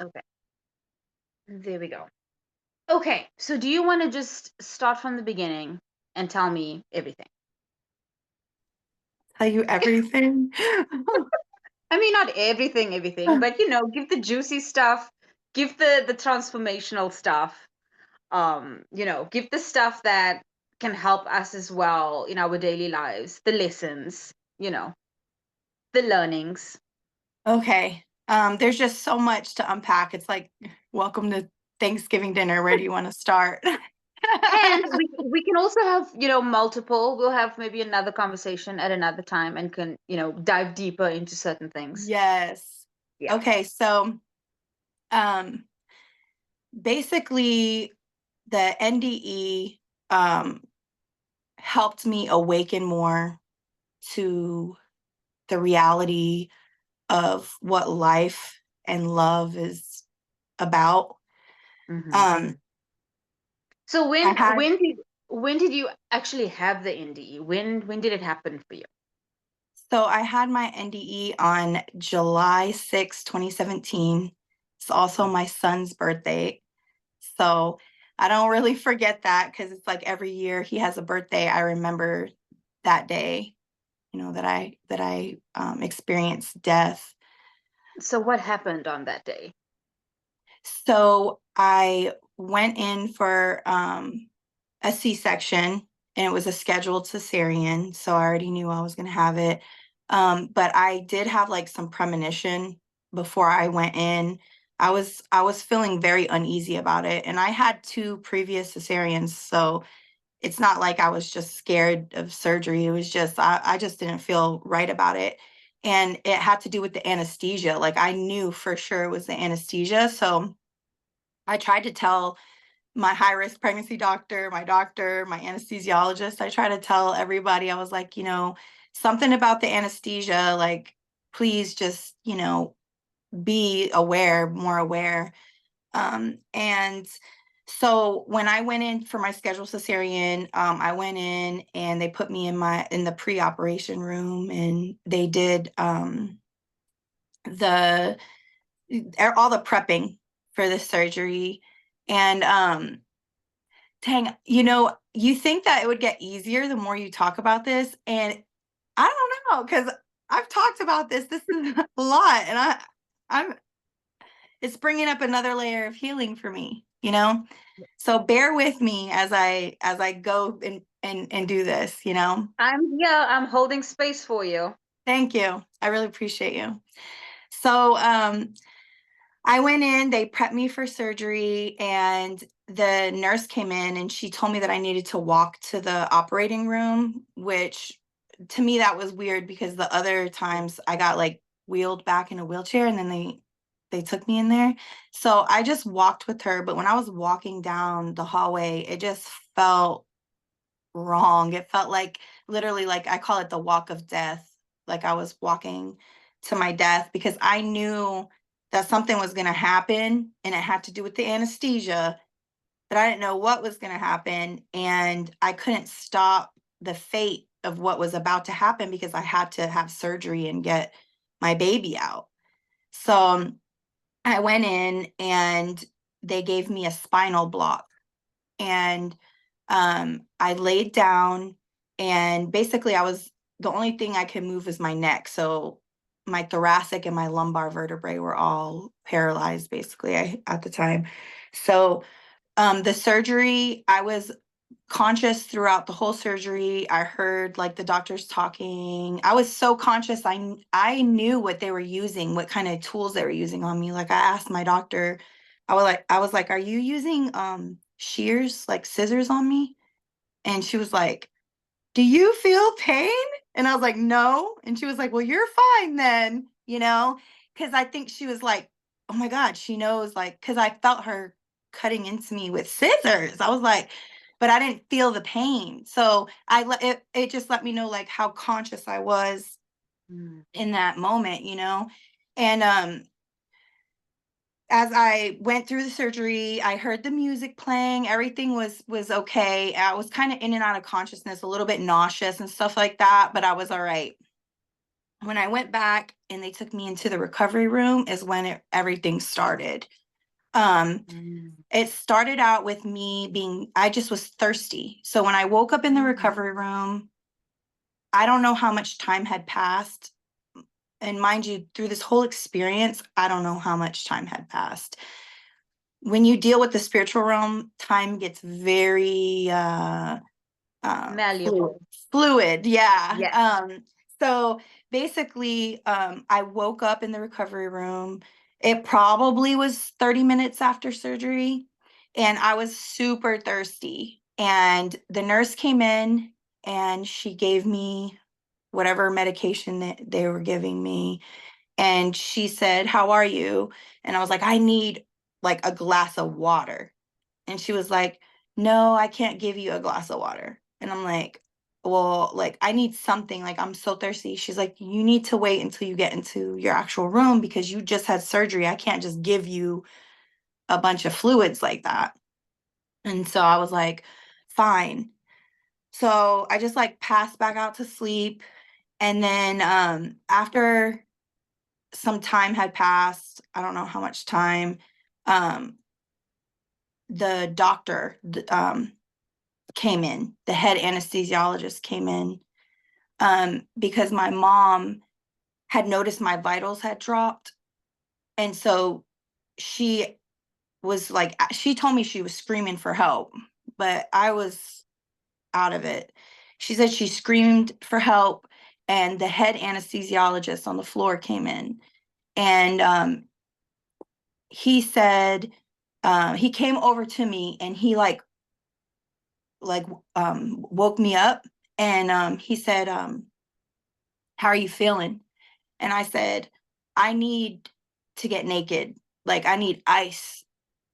Okay, there we go. Okay, so do you want to just start from the beginning and tell me everything? Tell you everything? I mean, not everything, everything, but give the juicy stuff, give the transformational stuff. Give the stuff that can help us as well in our daily lives, the lessons, the learnings. Okay. There's just so much to unpack. It's like, welcome to Thanksgiving dinner. Where do you want to start? And we can also have, multiple. We'll have maybe another conversation at another time and can, dive deeper into certain things. Yes. Yeah. Okay, so um basically the NDE helped me awaken more to the reality of what life and love is about. hmm Um So I had when did you actually have the NDE? When did it happen for you? I had my NDE on July 6, 2017. It's also my son's birthday. So I don't really forget that because it's like every year he has a birthday, I remember that day, that I experienced death. So what happened on that day? So I went in for a C-section, and it was a scheduled cesarean. So I already knew I was going to have it. But I did have like some premonition before I went in. I was feeling very uneasy about it, and I had two previous cesareans, so it's not like I was just scared of surgery. It was just I just didn't feel right about it. And it had to do with the anesthesia. Like I knew for sure it was the anesthesia. So I tried to tell my high risk pregnancy doctor, my anesthesiologist. I try to tell everybody, I was like, something about the anesthesia, like, please just, be aware, more aware. And so when I went in for my scheduled cesarean, I went in and they put me in the pre-operation room, and they did the all the prepping for the surgery. And dang, you think that it would get easier the more you talk about this, and I don't know because I've talked about this. This is a lot, and I'm it's bringing up another layer of healing for me. So bear with me as I go and do this. I'm here. I'm holding space for you. Thank you. I really appreciate you. So I went in, they prepped me for surgery, and the nurse came in and she told me that I needed to walk to the operating room, which to me that was weird because the other times I got like wheeled back in a wheelchair and then they took me in there. So I just walked with her, but when I was walking down the hallway, it just felt wrong. It felt like literally like I call it the walk of death. Like I was walking to my death because I knew that something was going to happen and it had to do with the anesthesia, but I didn't know what was going to happen. And I couldn't stop the fate of what was about to happen because I had to have surgery and get my baby out. So I went in and they gave me a spinal block. And I laid down, and basically the only thing I could move was my neck. So my thoracic and my lumbar vertebrae were all paralyzed basically at the time. So the surgery, I was conscious throughout the whole surgery. I heard like the doctors talking. I was so conscious. I knew what they were using, what kind of tools they were using on me. Like I asked my doctor, I was like, "Are you using shears, like scissors on me?" And she was like, "Do you feel pain?" And I was like, "No." And she was like, "Well, you're fine then." Because I think she was like, "Oh my God, she knows," like, because I felt her cutting into me with scissors. I was like, but I didn't feel the pain. So it just let me know like how conscious I was Mm. in that moment. And as I went through the surgery, I heard the music playing. Everything was okay. I was kind of in and out of consciousness, a little bit nauseous and stuff like that, but I was all right. When I went back and they took me into the recovery room is when everything started. Um, Mm. it started out with me I just was thirsty. So when I woke up in the Mm. recovery room, I don't know how much time had passed. And mind you, through this whole experience, I don't know how much time had passed. When you deal with the spiritual realm, time gets very fluid. Malleable. Fluid, yeah. Yes. So basically, I woke up in the recovery room. It probably was 30 minutes after surgery, and I was super thirsty. And the nurse came in and she gave me whatever medication that they were giving me. And she said, "How are you?" And I was like, "I need like a glass of water." And she was like, "No, I can't give you a glass of water." And I'm like, "Well, like, I need something. Like, I'm so thirsty." She's like, "You need to wait until you get into your actual room because you just had surgery. I can't just give you a bunch of fluids like that." And so I was like, "Fine." So I just like passed back out to sleep. And then after some time had passed, I don't know how much time, um, the doctor came in, the head anesthesiologist came in, because my mom had noticed my vitals had dropped. And so she was like, she told me she was screaming for help, but I was out of it. She said she screamed for help, and the head anesthesiologist on the floor came in. And he said, he came over to me and he like woke me up, and he said, "How are you feeling?" And I said, "I need to get naked. Like, I need ice.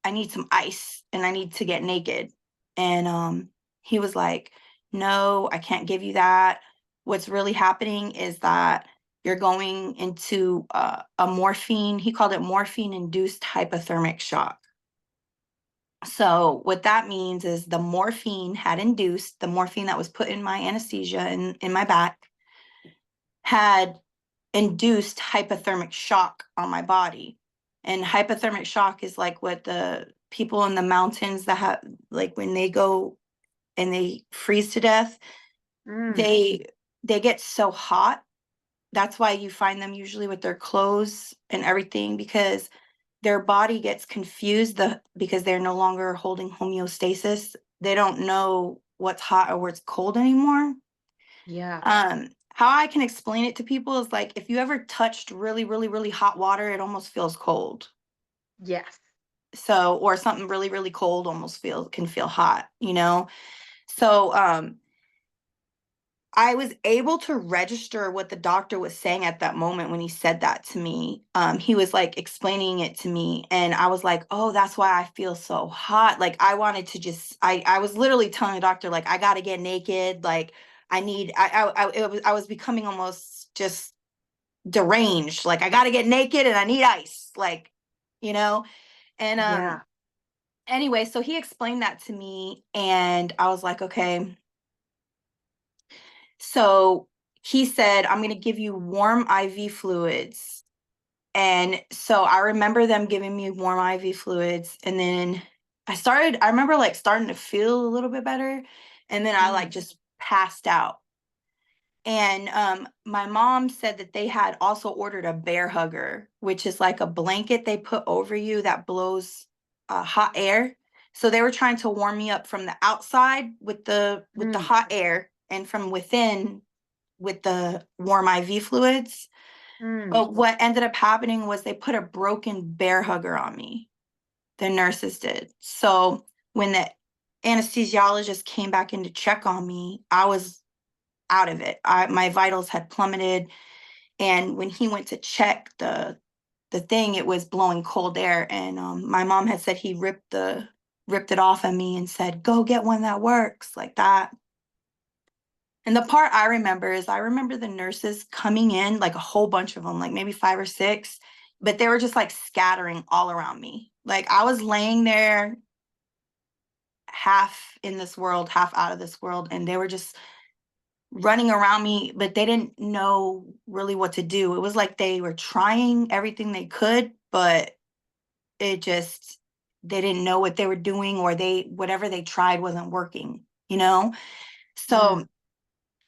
I need some ice and I need to get naked." And he was like, "No, I can't give you that. What's really happening is that you're going into a morphine," he called it morphine induced hypothermic shock. So what that means is the morphine had induced, the morphine that was put in my anesthesia in my back had induced hypothermic shock on my body. And hypothermic shock is like what the people in the mountains that have, like when they go and they freeze to death, Mm. they get so hot. That's why you find them usually with their clothes and everything, because their body gets confused because they're no longer holding homeostasis. They don't know what's hot or what's cold anymore. Yeah. How I can explain it to people is like if you ever touched really, really, really hot water, it almost feels cold. Yes. So, or something really, really cold almost can feel hot, you know? So, I was able to register what the doctor was saying at that moment when he said that to me. He was like explaining it to me, and I was like, "Oh, that's why I feel so hot." Like I wanted to I was literally telling the doctor, like, "I got to get naked. Like, I need, I was becoming almost just deranged. Like, I got to get naked and I need ice." Like, you know? And, Yeah. anyway, so he explained that to me, and I was like, "Okay." So he said, "I'm going to give you warm IV fluids." And so I remember them giving me warm IV fluids. And then I remember like starting to feel a little bit better. And then I like Mm. just passed out. And my mom said that they had also ordered a bear hugger, which is like a blanket they put over you that blows hot air. So they were trying to warm me up from the outside with the Mm. hot air, and from within with the warm IV fluids. Mm. But what ended up happening was they put a broken bear hugger on me. The nurses did. So when the anesthesiologist came back in to check on me, I was out of it. My vitals had plummeted, and when he went to check the thing, it was blowing cold air. And my mom had said he ripped it off of me and said, "Go get one that works," like that. And the part I remember is I remember the nurses coming in, like a whole bunch of them, like maybe 5 or 6, but they were just like scattering all around me. Like I was laying there half in this world, half out of this world, and they were just running around me, but they didn't know really what to do. It was like they were trying everything they could, but it just, they didn't know what they were doing, or they, whatever they tried wasn't working, you know? Mm. So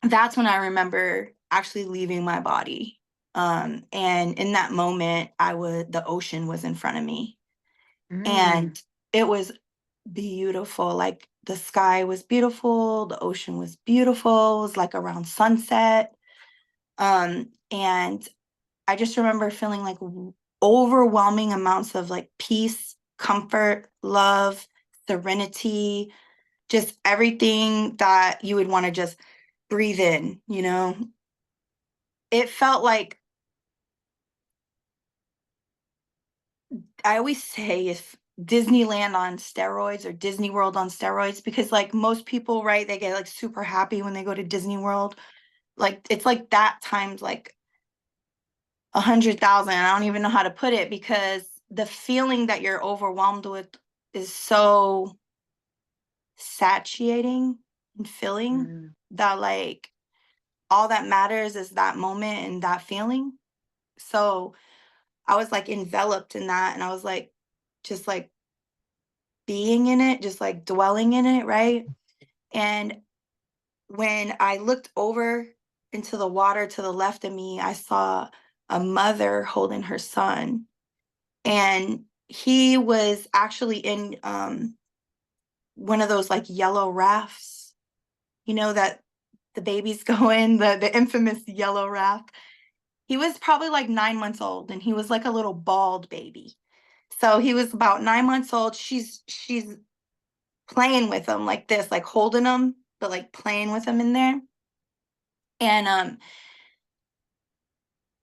that's when I remember actually leaving my body. And in that moment, the ocean was in front of me, Mm. and it was beautiful. Like the sky was beautiful, the ocean was beautiful. It was like around sunset. And I just remember feeling like overwhelming amounts of like peace, comfort, love, serenity, just everything that you would want to just breathe in, you know? It felt like, I always say, if Disneyland on steroids, or Disney World on steroids, because like most people, right, they get like super happy when they go to Disney World. Like it's like that times like 100,000. I don't even know how to put it, because the feeling that you're overwhelmed with is so satiating and filling, Mm. that like all that matters is that moment and that feeling. So I was like enveloped in that, and I was like just like being in it, just like dwelling in it, right? And when I looked over into the water to the left of me, I saw a mother holding her son, and he was actually in one of those like yellow rafts, you know, that the babies go in, the infamous yellow raft. He was probably like 9 months old, and he was like a little bald baby. So he was about 9 months old. She's playing with him like this, like holding him, but like playing with him in there. And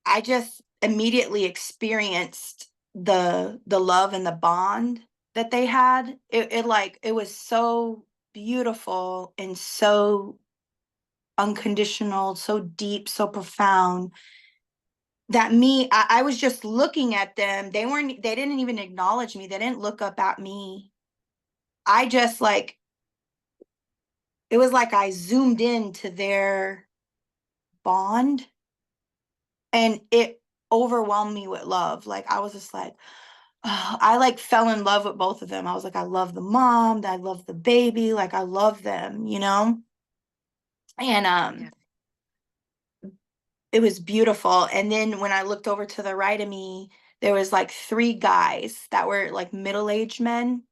I just immediately experienced the love and the bond that they had. It like it was so beautiful and so unconditional, so deep, so profound, that I was just looking at them. They didn't even acknowledge me. They didn't look up at me. I just like, it was like I zoomed in to their bond, and it overwhelmed me with love. Like I was just like, oh, I like fell in love with both of them. I was like, I love the mom, I love the baby, like I love them, you know? And Yeah. it was beautiful. And then when I looked over to the right of me, there was like three guys that were like middle-aged men.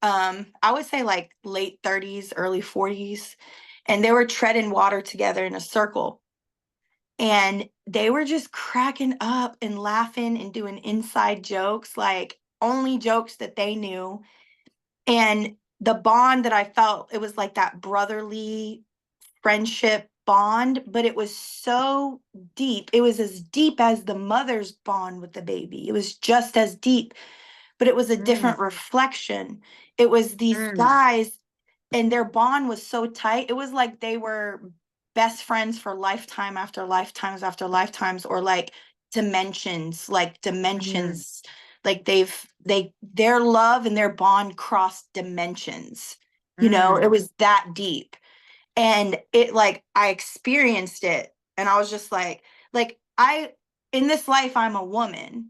I would say like late 30s, early 40s, and they were treading water together in a circle. And they were just cracking up and laughing and doing inside jokes, like only jokes that they knew. And the bond that I felt, it was like that brotherly friendship bond, but it was so deep. It was as deep as the mother's bond with the baby. It was just as deep, but it was a Mm. different reflection. It was these Mm. guys, and their bond was so tight. It was like they were best friends for lifetime after lifetimes after lifetimes, or like Mm. dimensions. Like their love and their bond crossed dimensions. You know, it Mm. was that deep. And it like I experienced it, and I was just like I in this life I'm a woman,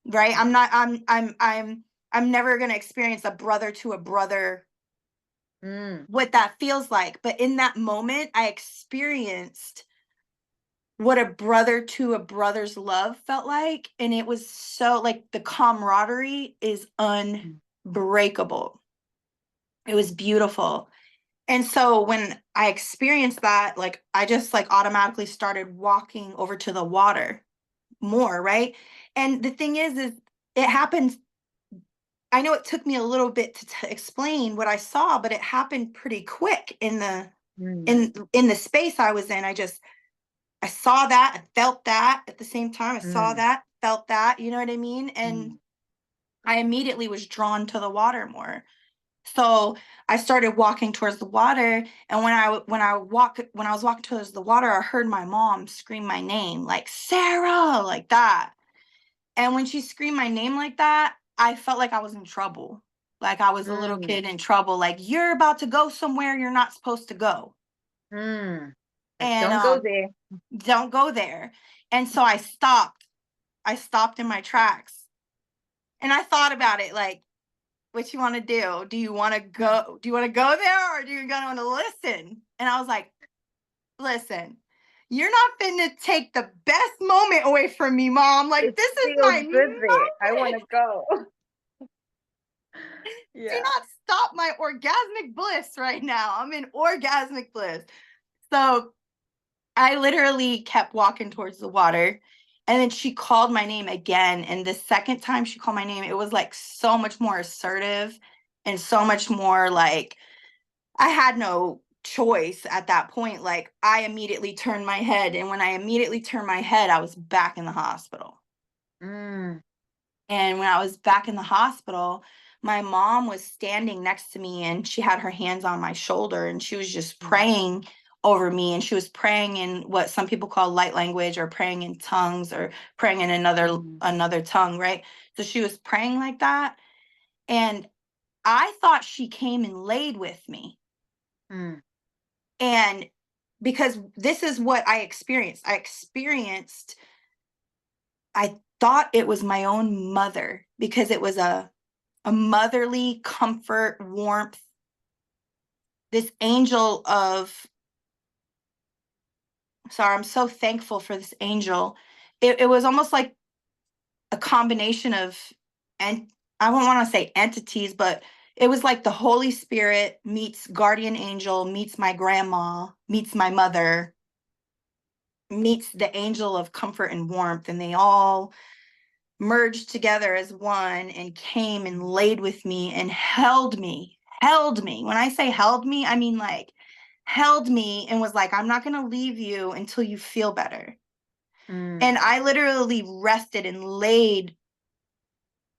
right? I'm not I'm never going to experience a brother to a brother, Mm. what that feels like. But in that moment, I experienced what a brother to a brother's love felt like. And it was so like the camaraderie is Mm. unbreakable. It was beautiful. And so when I experienced that, like I just like automatically started walking over to the water more, right? And the thing is it happened. I know it took me a little bit to explain what I saw, but it happened pretty quick in the Mm. in the space I was in. I saw that, I felt that at the same time. I saw Mm. that, felt that, you know what I mean? And Mm. I immediately was drawn to the water more. So I started walking towards the water, and when I was walking towards the water, I heard my mom scream my name, like Sarah, like that. And when she screamed my name like that, I felt like I was in trouble. Like I was a little Mm. kid in trouble. Like, you're about to go somewhere you're not supposed to go. Mm. Like, and don't go there. don't go there. And so I stopped in my tracks, and I thought about it, like, what you want to do? Do you want to go? Do you want to go there, or do you want to listen? And I was like, listen, you're not finna take the best moment away from me, mom. Like, It this is feels my good there. I moment. want to go. Do Yeah. not stop my orgasmic bliss right now. I'm in orgasmic bliss. So I literally kept walking towards the water. And then she called my name again. And the second time she called my name, it was like so much more assertive and so much more like I had no choice at that point. Like, I immediately turned my head. And when I immediately turned my head, I was back in the hospital. Mm, And when I was back in the hospital, my mom was standing next to me and she had her hands on my shoulder and she was just mm, praying over me, and she was praying in what some people call light language, or praying in tongues, or praying in mm, another tongue, right? So she was praying like that, and I thought she came and laid with me. mm, And because this is what I thought it was my own mother, because it was a motherly comfort, warmth, this angel of, sorry, I'm so thankful for this angel. It was almost like a combination of, and I won't want to say entities, but it was like the Holy Spirit meets guardian angel, meets my grandma, meets my mother, meets the angel of comfort and warmth. And they all merged together as one and came and laid with me and held me. When I say held me, I mean like held me and was like, I'm not going to leave you until you feel better. mm, And I literally rested and laid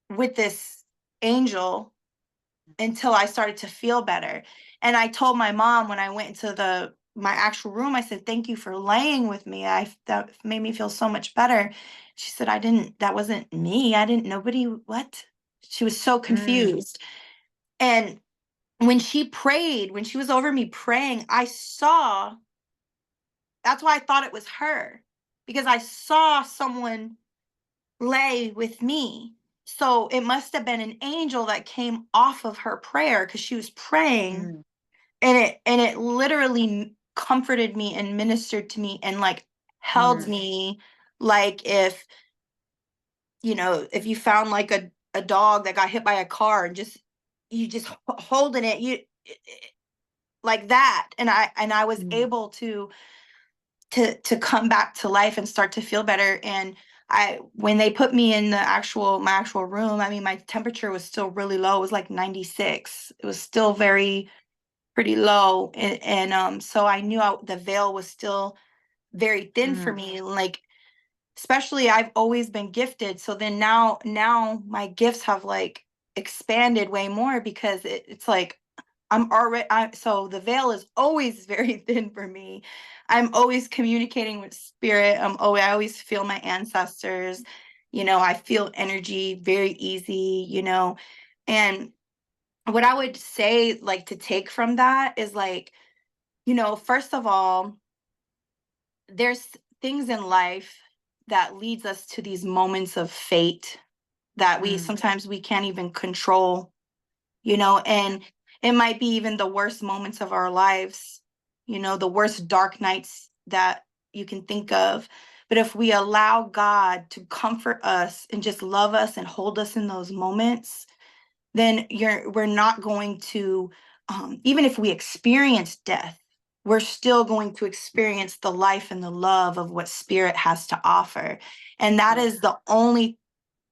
with this angel until I started to feel better. And I told my mom when I went into my actual room, I said, "Thank you for laying with me. That made me feel so much better." She said, "I didn't, that wasn't me. I didn't, nobody, what?" She was so mm, confused. And when she prayed, when she was over me praying, I saw, that's why I thought it was her, because I saw someone lay with me. So it must have been an angel that came off of her prayer, because she was praying, mm, and it literally comforted me and ministered to me and like held mm, me, like if, if you found like a dog that got hit by a car and just you just holding it, like that. And I was mm, able to come back to life and start to feel better. And I when they put me in my actual room, I mean, my temperature was still really low. It was like 96. It was still very pretty low. And so I knew the veil was still very thin for mm, me. Like, especially, I've always been gifted. So then now my gifts have like expanded way more, because it's like so the veil is always very thin for me. I'm always communicating with spirit. I always feel my ancestors. I feel energy very easy, and what I would say, like, to take from that is like, first of all, there's things in life that leads us to these moments of fate that we mm, sometimes we can't even control, and it might be even the worst moments of our lives, the worst dark nights that you can think of. But if we allow God to comfort us and just love us and hold us in those moments, then we're not going to, even if we experience death, we're still going to experience the life and the love of what spirit has to offer. And that yeah. is the only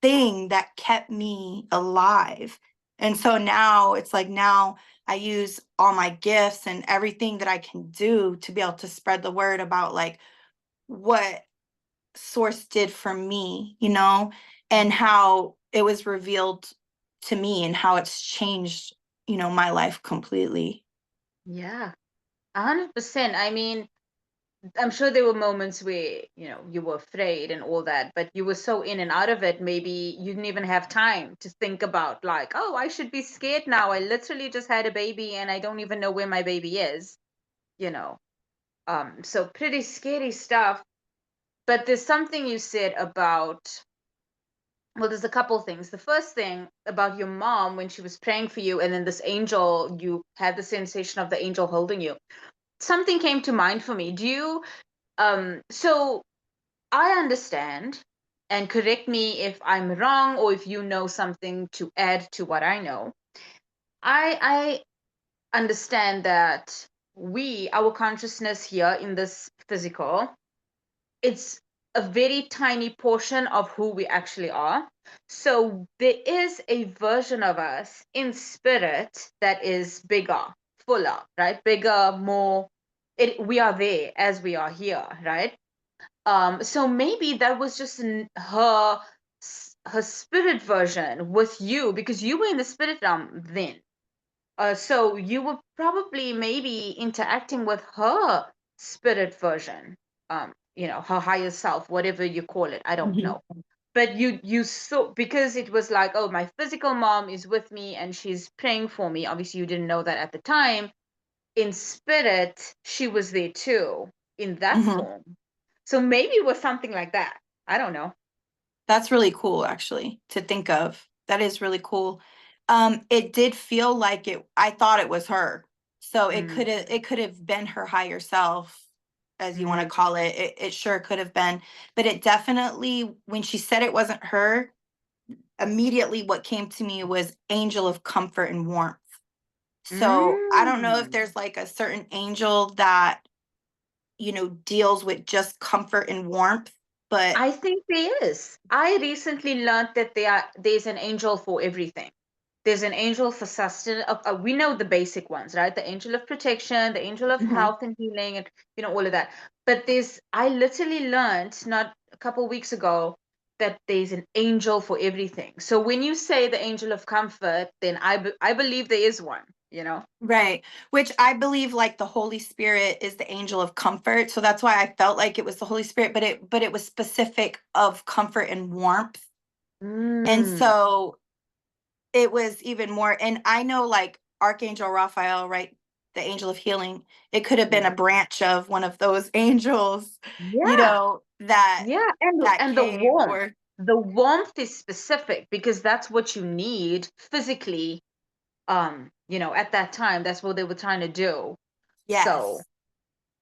thing that kept me alive. And so now it's like, now I use all my gifts and everything that I can do to be able to spread the word about like what source did for me, and how it was revealed to me and how it's changed, my life completely. Yeah. 100%. I mean, I'm sure there were moments where, you were afraid and all that, but you were so in and out of it, maybe you didn't even have time to think about, like, oh, I should be scared now. I literally just had a baby and I don't even know where my baby is, you know. So pretty scary stuff. But there's something you said about, well, there's a couple things. The first thing about your mom when she was praying for you, and then this angel, you had the sensation of the angel holding you. Something came to mind for me. Do you, so I understand, and correct me if I'm wrong or if you know something to add to what I know. I understand that our consciousness here in this physical, it's a very tiny portion of who we actually are. So there is a version of us in spirit that is bigger, fuller, right? Bigger, more. We are there as we are here, right? So maybe that was just her spirit version with you because you were in the spirit realm then. So you were probably maybe interacting with her spirit version, her higher self, whatever you call it. I don't Mhm. know. But you saw, because it was like, oh, my physical mom is with me and she's praying for me. Obviously, you didn't know that at the time. In spirit, she was there too, in that Mhm. form. So maybe it was something like that. I don't know. That's really cool, actually, to think of. That is really cool. It did feel like it. I thought it was her, so Mm, it could have been her higher self, as you want to mm, call it. It sure could have been, but it definitely, when she said it wasn't her, immediately what came to me was angel of comfort and warmth. So I don't know if mm. there's like a certain angel that deals with just comfort and warmth, but I think there is. I recently learned that there's an angel for everything. There's an angel for sustenance. We know the basic ones, right? The angel of protection, the angel of Mhm. health and healing, and all of that. But I literally learned not a couple weeks ago that there's an angel for everything. So when you say the angel of comfort, then I believe there is one. Right. Which I believe like the Holy Spirit is the angel of comfort. So that's why I felt like it was the Holy Spirit, but it was specific of comfort and warmth. And Mm, so it was even more, and I know like Archangel Raphael, right? The angel of healing. It could have been a yeah, branch of one of those angels, yeah, that yeah, and the came warmth. or The warmth is specific because that's what you need physically, at that time. That's what they were trying to do. So, yes.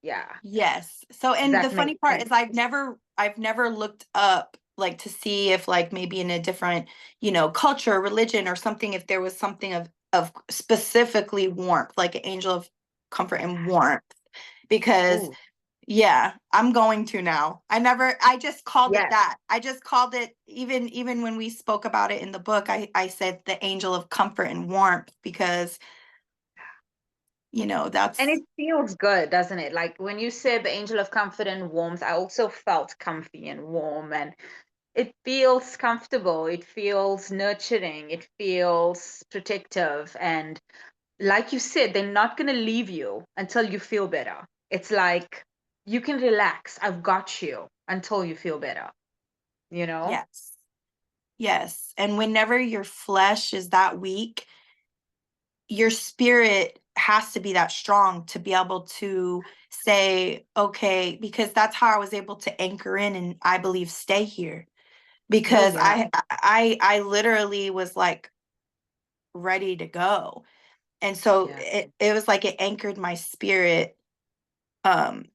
yeah, Yes. So, and the that funny makes part sense. is I've never looked up like to see if like maybe in a different, culture, religion or something, if there was something of specifically warmth, like an angel of comfort and warmth. Because Ooh, yeah, I'm going to now. I just called it yes, that. I just called it, even when we spoke about it in the book, I said the angel of comfort and warmth because, and that's it feels good, doesn't it? Like when you said the angel of comfort and warmth, I also felt comfy and warm, and it feels comfortable. It feels nurturing. It feels protective, and like you said, they're not going to leave you until you feel better. It's like you can relax. I've got you until you feel better, you know? yes. Yes. And whenever your flesh is that weak, your spirit has to be that strong to be able to say, okay, because that's how I was able to anchor in and I believe stay here. Oh, Because yeah. I literally was like ready to go. And so Yeah. it was like it anchored my spirit, um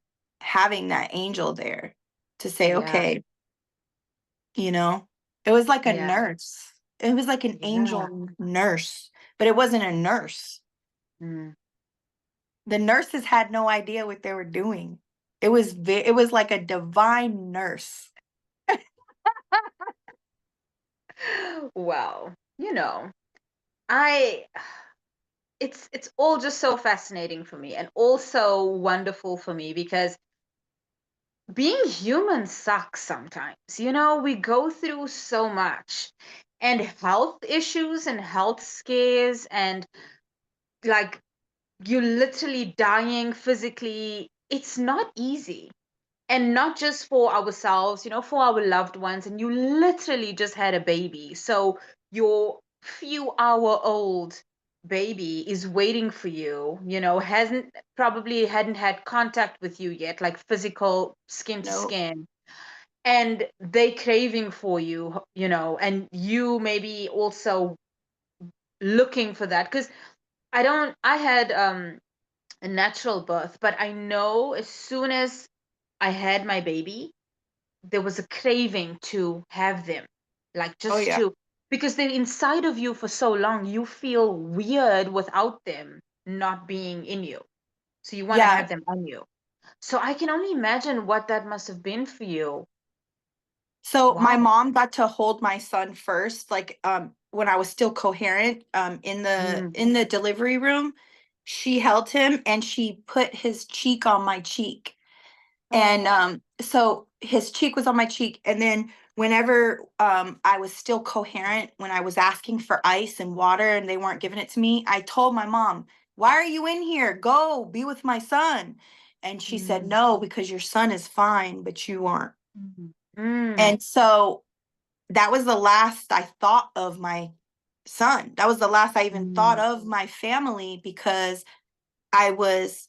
having that angel there to say, Yeah. okay, you know? It was like a Yeah. nurse. It was like an Yeah. angel nurse, but it wasn't a nurse. Mm. The nurses had no idea what they were doing. It was like a divine nurse. Well, I it's all just so fascinating for me and also wonderful for me because being human sucks sometimes. We go through so much, and health issues and health scares, and like you're literally dying physically. It's not easy. And not just for ourselves, for our loved ones. And you literally just had a baby. So your few hour old baby is waiting for you, you know, hasn't probably hadn't had contact with you yet, like physical skin to No. skin, and they craving for you, you know, and you maybe also looking for that. Because I had a natural birth, but I know as soon as I had my baby, there was a craving to have them, like Oh just yeah. to, because they're inside of you for so long, you feel weird without them not being in you. So you want to Yeah. have them on you. So I can only imagine what that must have been for you. So my Wow. mom got to hold my son first, like when I was still coherent, Mm. in the delivery room. She held him and she put his cheek on my cheek. And Oh. so his cheek was on my cheek. And then whenever I was still coherent, when I was asking for ice and water and they weren't giving it to me, I told my mom, "Why are you in here? Go be with my son." And she said, Mm. "No, because your son is fine, but you aren't." Mm. Mm. And so that was the last I thought of my son. That was the last I even thought Mm. of my family, because I was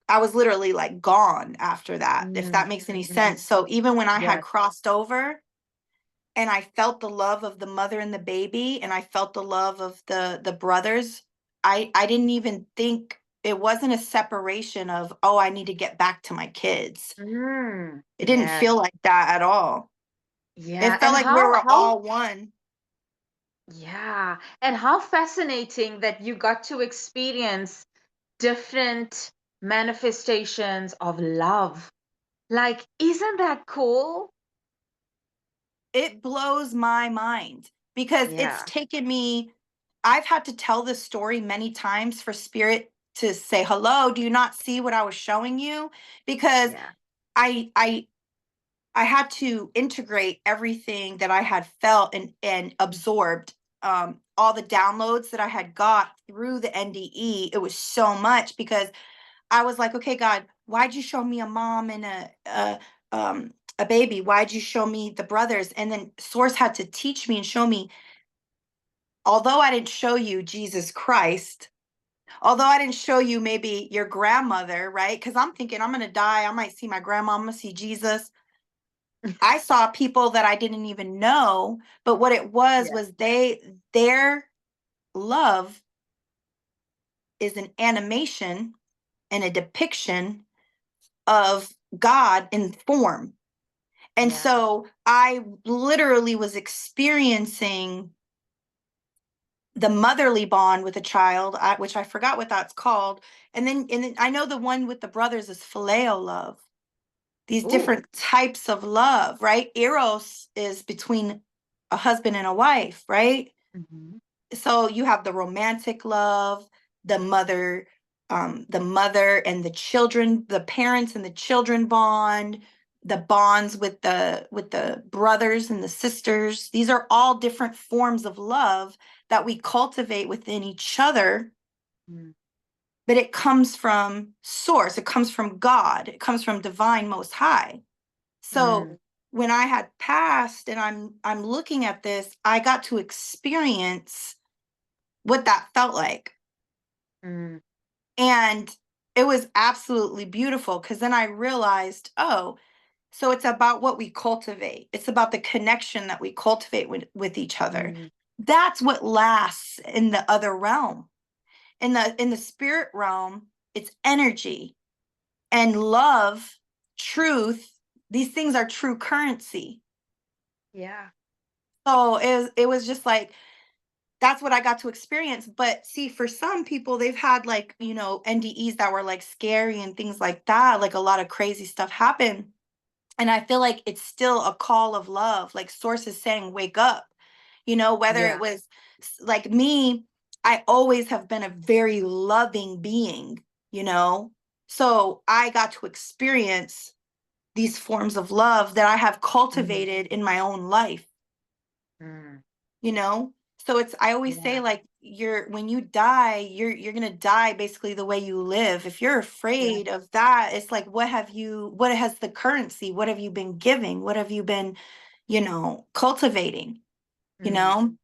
I was literally like gone after that, if Mm. that makes any Mhm. sense. So even when I had Yes. crossed over and I felt the love of the mother and the baby and I felt the love of the brothers, I didn't even think, it wasn't a separation of, oh, I need to get back to my kids. Mm. It didn't Yes. feel like that at all. Yeah. It felt And like we were how all one. yeah. And how fascinating that you got to experience different manifestations of love. Like, isn't that cool? It blows my mind because it's Yeah. taken me, I've had to tell this story many times for spirit to say, "Hello, do you not see what I was showing you?" Because Yeah. I I I had to integrate everything that I had felt and absorbed, all the downloads that I had got through the NDE. It was so much because I was like, "Okay, God, why'd you show me a mom and a baby? Why'd you show me the brothers?" And then Source had to teach me and show me, although I didn't show you Jesus Christ, although I didn't show you maybe your grandmother, right? Because I'm thinking I'm gonna die. I might see my grandma, I'm gonna see Jesus. I saw people that I didn't even know, but what it Yeah. was their love is an animation and a depiction of God in form. And Yeah. so I literally was experiencing the motherly bond with a child, which I forgot what that's called. And then I know the one with the brothers is phileo love. These Ooh. different types of love, right? Eros is between a husband and a wife, right? Mhm. So you have the romantic love, the mother, the mother and the children, the parents and the children bond, the bonds with the brothers and the sisters. These are all different forms of love that we cultivate within each other, Mm. but it comes from source, it comes from God, it comes from divine most high. Mm. So when I had passed and I'm looking at this, I got to experience what that felt like. Mm. And it was absolutely beautiful because then I realized, oh, so it's about what we cultivate. It's about the connection that we cultivate with each other. Mm. That's what lasts in the other realm. In the spirit realm, it's energy and love, truth. These things are true currency. Yeah. So it was just like, that's what I got to experience. But see, for some people, they've had like, NDEs that were like scary and things like that. Like a lot of crazy stuff happened. And I feel like it's still a call of love, like Source is saying, wake up. Whether Yeah. it was like me, I always have been a very loving being, you know? So I got to experience these forms of love that I have Mm. cultivated in my own life, Mm. you know? So it's, I always say, Yeah. like, when you die, you're gonna die basically the way you live. If you're Yeah. afraid of that, it's like, what has the currency, what have you been giving, what have you been, cultivating, you Mm. know?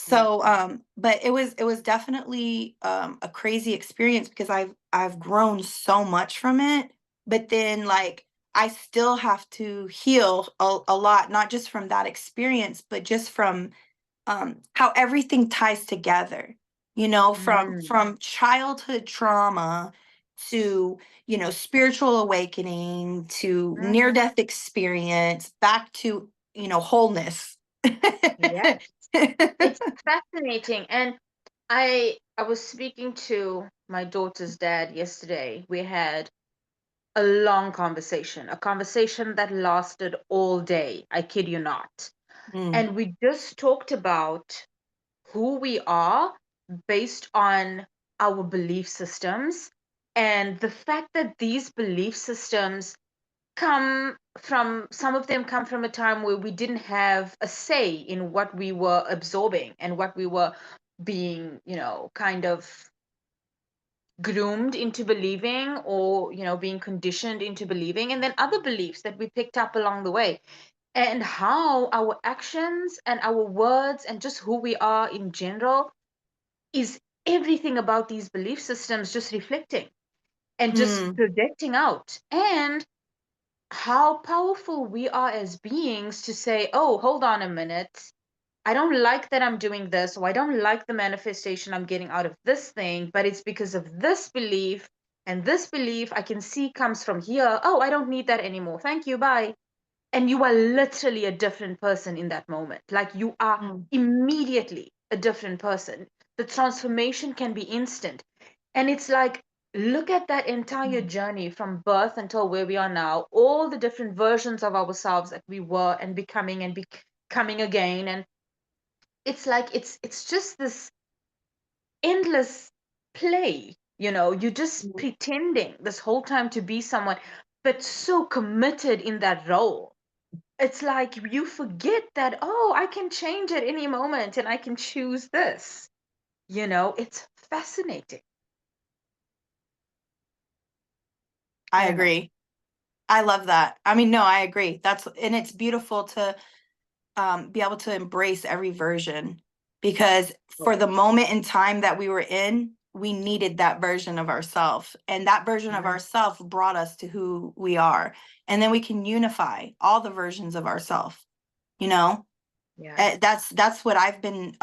Yeah. So, but it was definitely a crazy experience because I've grown so much from it. But then like I still have to heal a lot, not just from that experience, but just from how everything ties together, from Mm, childhood trauma to spiritual awakening to near mhm. death experience back to wholeness. Yeah. It's fascinating. And I was speaking to my daughter's dad yesterday. We had a long conversation, a conversation that lasted all day. I kid you not. Mm, And we just talked about who we are based on our belief systems and the fact that these belief systems some of them come from a time where we didn't have a say in what we were absorbing and what we were being, kind of groomed into believing, or being conditioned into believing, and then other beliefs that we picked up along the way, and how our actions and our words and just who we are in general is everything about these belief systems just reflecting and just mm, projecting out, and how powerful we are as beings to say, oh, hold on a minute. I don't like that I'm doing this, or I don't like the manifestation I'm getting out of this thing, but it's because of this belief. And this belief I can see comes from here. Oh, I don't need that anymore. Thank you. Bye. And you are literally a different person in that moment. Like you are mm, immediately a different person. The transformation can be instant. And it's like, look at that entire mm, journey from birth until where we are now, all the different versions of ourselves that we were and becoming and becoming again. And it's like it's just this endless play. You're just mm. pretending this whole time to be someone, but so committed in that role. It's like you forget that, oh, I can change at any moment and I can choose this. It's fascinating. I I don't know. agree. I love that. I mean, no, I agree. And it's beautiful to be able to embrace every version because for the moment in time that we were in, we needed that version of ourselves. And that version of Yeah. ourselves brought us to who we are. And then we can unify all the versions of ourselves, you know? Yeah. That's what I've been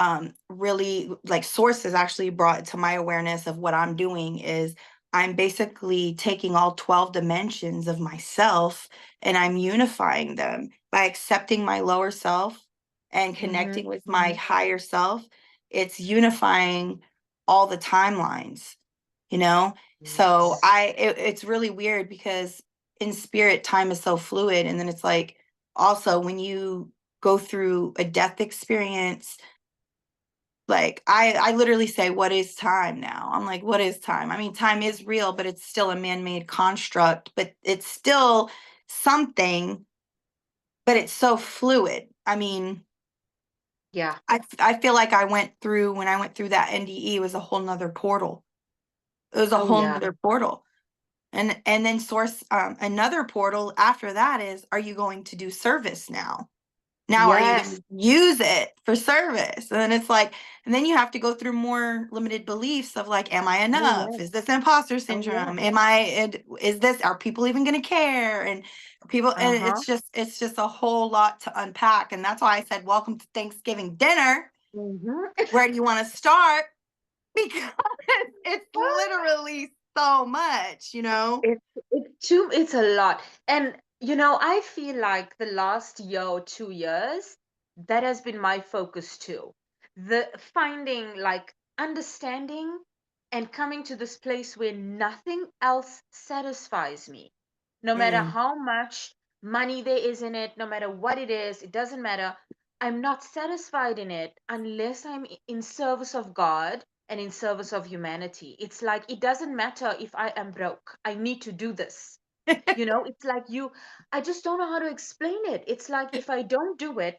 really like sources actually brought to my awareness of what I'm doing is I'm basically taking all 12 dimensions of myself and I'm unifying them by accepting my lower self and Mhm. connecting with my higher self. It's unifying all the timelines, you know? So Yes. it's really weird because in spirit time is so fluid, and then it's like also when you go through a death experience, like I literally say, what is time now? I'm like, what is time? I mean, time is real, but it's still a man-made construct, but it's still something, but it's so fluid. I mean, Yeah. I feel like when I went through that NDE, it was a whole nother portal. It was a Oh whole yeah. nother portal. And then source another portal after that is, are you going to do service now? Now, are you going Yes. to use it for service? And then it's like, and then you have to go through more limited beliefs of like, am I Oh enough? yes. Is this imposter Oh yeah. syndrome? Is this, are people even going to care? And people, and Uh-huh. it's just a whole lot to unpack. And that's why I said, welcome to Thanksgiving dinner. Mhm. Where do you want to start? Because it's literally so much, you know? It's a lot. And I feel like the last year or 2 years, that has been my focus too. The finding, like, understanding and coming to this place where nothing else satisfies me. No matter Mm. how much money there is in it, no matter what it is, it doesn't matter. I'm not satisfied in it unless I'm in service of God and in service of humanity. It's like it doesn't matter if I am broke. I need to do this. It's like I just don't know how to explain it. It's like if I don't do it,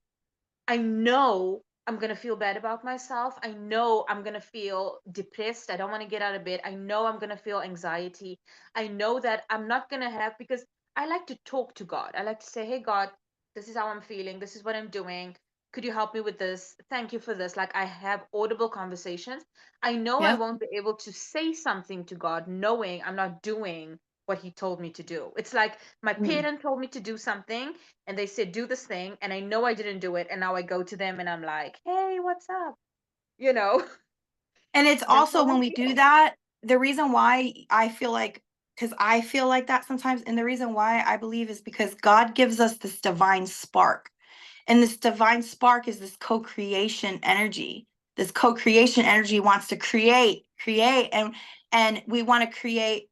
I know I'm going to feel bad about myself. I know I'm going to feel depressed. I don't want to get out of bed. I know I'm going to feel anxiety. I know that I'm not going to have, because I like to talk to God. I like to say, hey, God, this is how I'm feeling. This is what I'm doing. could you help me with this? Thank you for this. Like, I have audible conversations. I know I Yeah. won't be able to say something to God knowing I'm not doing what he told me to do. It's like my Mm. parent told me to do something and they said, do this thing. And I know I didn't do it. And now I go to them and I'm like, hey, what's up? You know, And it's that's also how I when we do feel. that, the reason why I feel like, because I feel like that sometimes, and the reason why I believe is because God gives us this divine spark. And this divine spark is this co-creation energy. This co-creation energy wants to create, and we want to create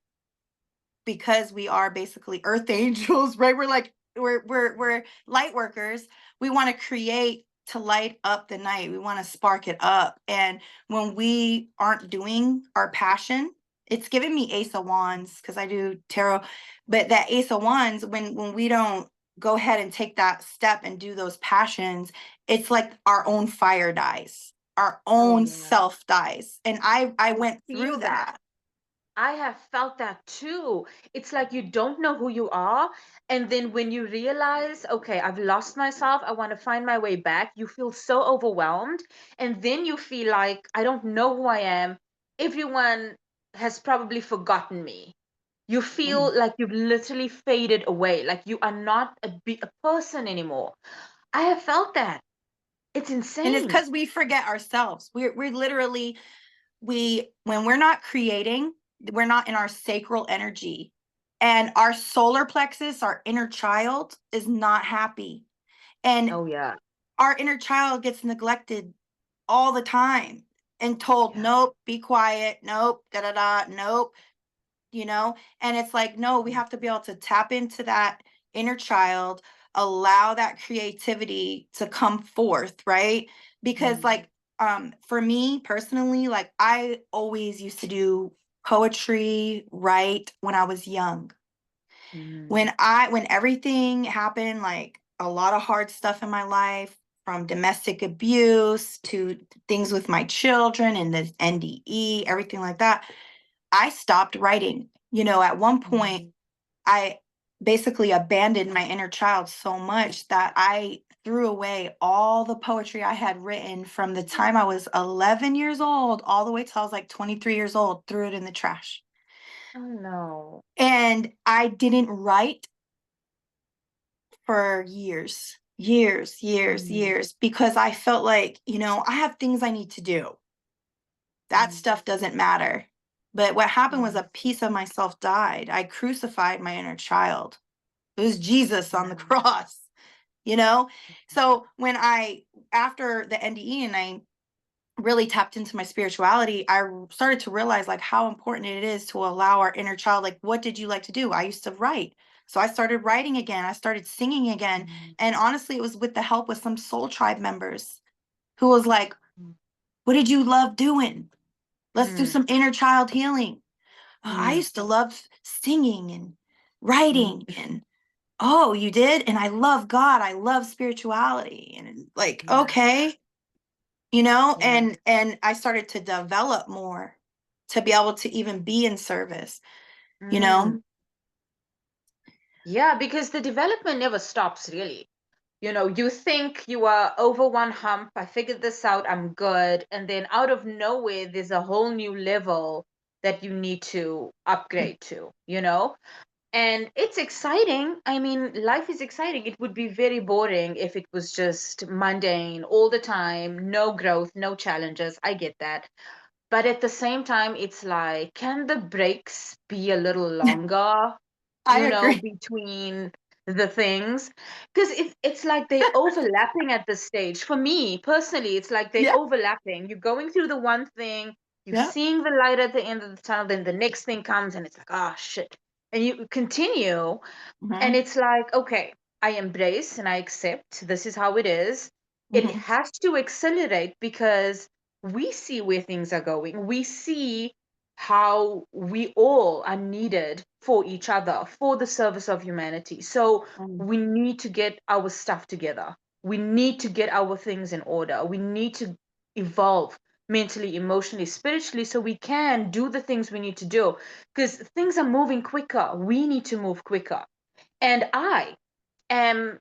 because we are basically earth angels, right? We're like we're light workers. We want to create to light up the night. We want to spark it up. And when we aren't doing our passion, it's giving me Ace of Wands because I do tarot, but that Ace of Wands, when we don't go ahead and take that step and do those passions, it's like our own fire dies, our Oh, own yeah. self dies. And I I went through feel that. that. I have felt that too. It's like you don't know who you are. And then when you realize, okay, I've lost myself, I want to find my way back, you feel so overwhelmed. And then you feel like, I don't know who I am. Everyone has probably forgotten me. You Mhm. feel like you've literally faded away, like you are not a person anymore. I have felt that. It's And it's insane. because we forget ourselves. We're literally, we when we're not creating, we're not in our sacral energy. And our solar plexus, our inner child, is not happy. And Oh, yeah. our inner child gets neglected all the time and told, Yeah. nope, be quiet, nope, da da da, nope, and it's like, no, we have to be able to tap into that inner child, allow that creativity to come forth, right? Because Mm, like for me personally, like I always used to do poetry, write when I was young. mm, When everything happened, like a lot of hard stuff in my life, from domestic abuse to things with my children and the NDE, everything like that, I stopped writing. At one point, mm, I basically abandoned my inner child so much that I threw away all the poetry I had written from the time I was 11 years old all the way till I was like 23 years old, threw it in the trash. oh no. And I didn't write for years, years, years, Mm, years, because I felt like, I have things I need to do. That mm, stuff doesn't matter. But what happened was mm, a piece of myself died. I crucified my inner child. It was Jesus on the mm, cross, you know? So when after the NDE and I really tapped into my spirituality, started to realize like how important it is to allow our inner child. Like, what did you like to do? I used to write. So I started writing again. I started singing again. mm, And honestly, it was with the help with some soul tribe members who was like, mm, what did you love doing? Let's do mm, some inner child healing. I mm, used to love singing and mm, writing and oh, you did? And I love God. I love spirituality. And like, yeah, okay, yeah. and I started to develop more to be able to even be in service, you know? Mm. Yeah, because the development never stops really. You think you are over one hump, I figured this out, I'm good. And then out of nowhere, there's a whole new level that you need to upgrade to, And it's exciting. I mean, life is exciting. It would be very boring if it was just mundane all the time, no growth, no challenges. I get that. But at the same time, it's like, can the breaks be a little longer, I agree. between the things? Because it's like they're overlapping at this stage. For me personally, it's like they're Yeah. overlapping. You're going through the one thing, you're Yeah. seeing the light at the end of the tunnel, then the next thing comes and it's like, oh shit. And you continue, and Hmm. it's like, okay, I embrace and I accept this is how it is. It Hmm. has to accelerate because we see where things are going. We see how we all are needed for each other, for the service of humanity. So we need to get our stuff together. We need to get our things in order. We need to evolve mentally, emotionally, spiritually, so we can do the things we need to do because things are moving quicker. We need to move quicker. And I am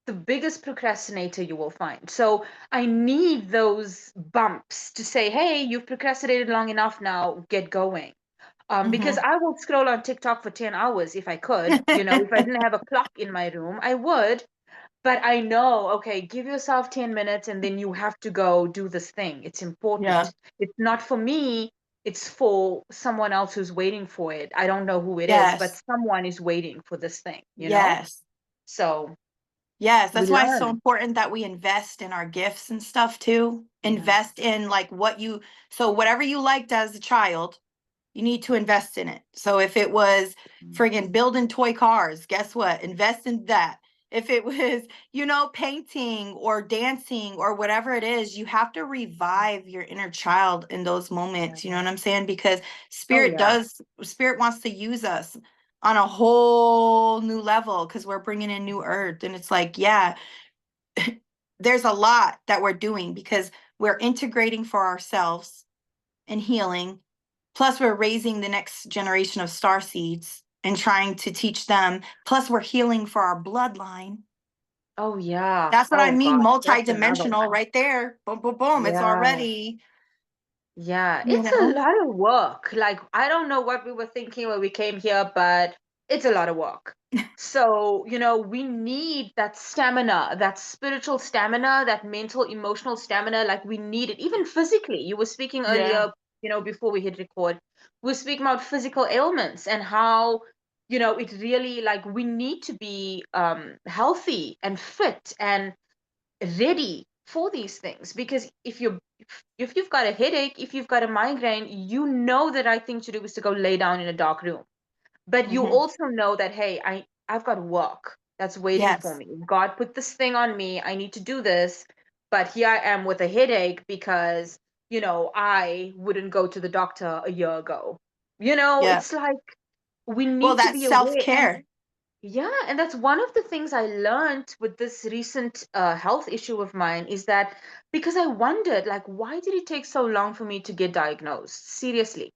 the biggest procrastinator you will find. So I need those bumps to say, hey, you've procrastinated long enough now, get going. Because Hmm. I will scroll on TikTok for 10 hours if I could. If I didn't have a clock in my room, I would. But I know, okay, give yourself 10 minutes and then you have to go do this thing. It's Yeah. important. It's not for me, it's for someone else who's waiting for it. I don't know who it is, but Yes. someone is waiting for this thing. Yes. So Yes, we that's why it's so learn. important that we invest in our gifts and stuff too. Yes. Invest in like so whatever you liked as a child, you need to invest in it. So if it was friggin' building toy cars, guess what? Invest in that. If it was, painting or dancing or whatever it is, you have to revive your inner child in those Yeah. moments. You know what I'm saying? Because Oh, yeah. spirit wants to use us on a whole new level because we're bringing in new earth. And it's like, yeah, there's a lot that we're doing because we're integrating for ourselves and healing. Plus, we're raising the next generation of star seeds and trying to teach them. Plus, we're healing for our bloodline. Oh, yeah. That's what I Oh, mean. gosh. That's another Multi-dimensional one. right there. Boom, boom, boom. It's Yeah. already, Yeah, you it's a know. lot of work. Like, I don't know what we were thinking when we came here, but it's a lot of work. So, we need that stamina, that spiritual stamina, that mental, emotional stamina. Like, we need it, even physically. You were speaking Yeah. earlier, before we hit record, we were speaking about physical ailments and how, it really, like, we need to be healthy and fit and ready for these things because if you've got a headache, if you've got a migraine, you know the right thing to do is to go lay down in a dark room. But you Hmm. also know that, hey, I've got work that's waiting for Yes. me. God put this thing on me. I need to do this. But here I am with a headache because, I wouldn't go to the doctor a year ago. Yeah. It's like we Well, need to that's be aware. And self-care. yeah, and that's one of the things I learned with this recent health issue of mine is that because I wondered, like, why did it take so long for me to get diagnosed? Seriously,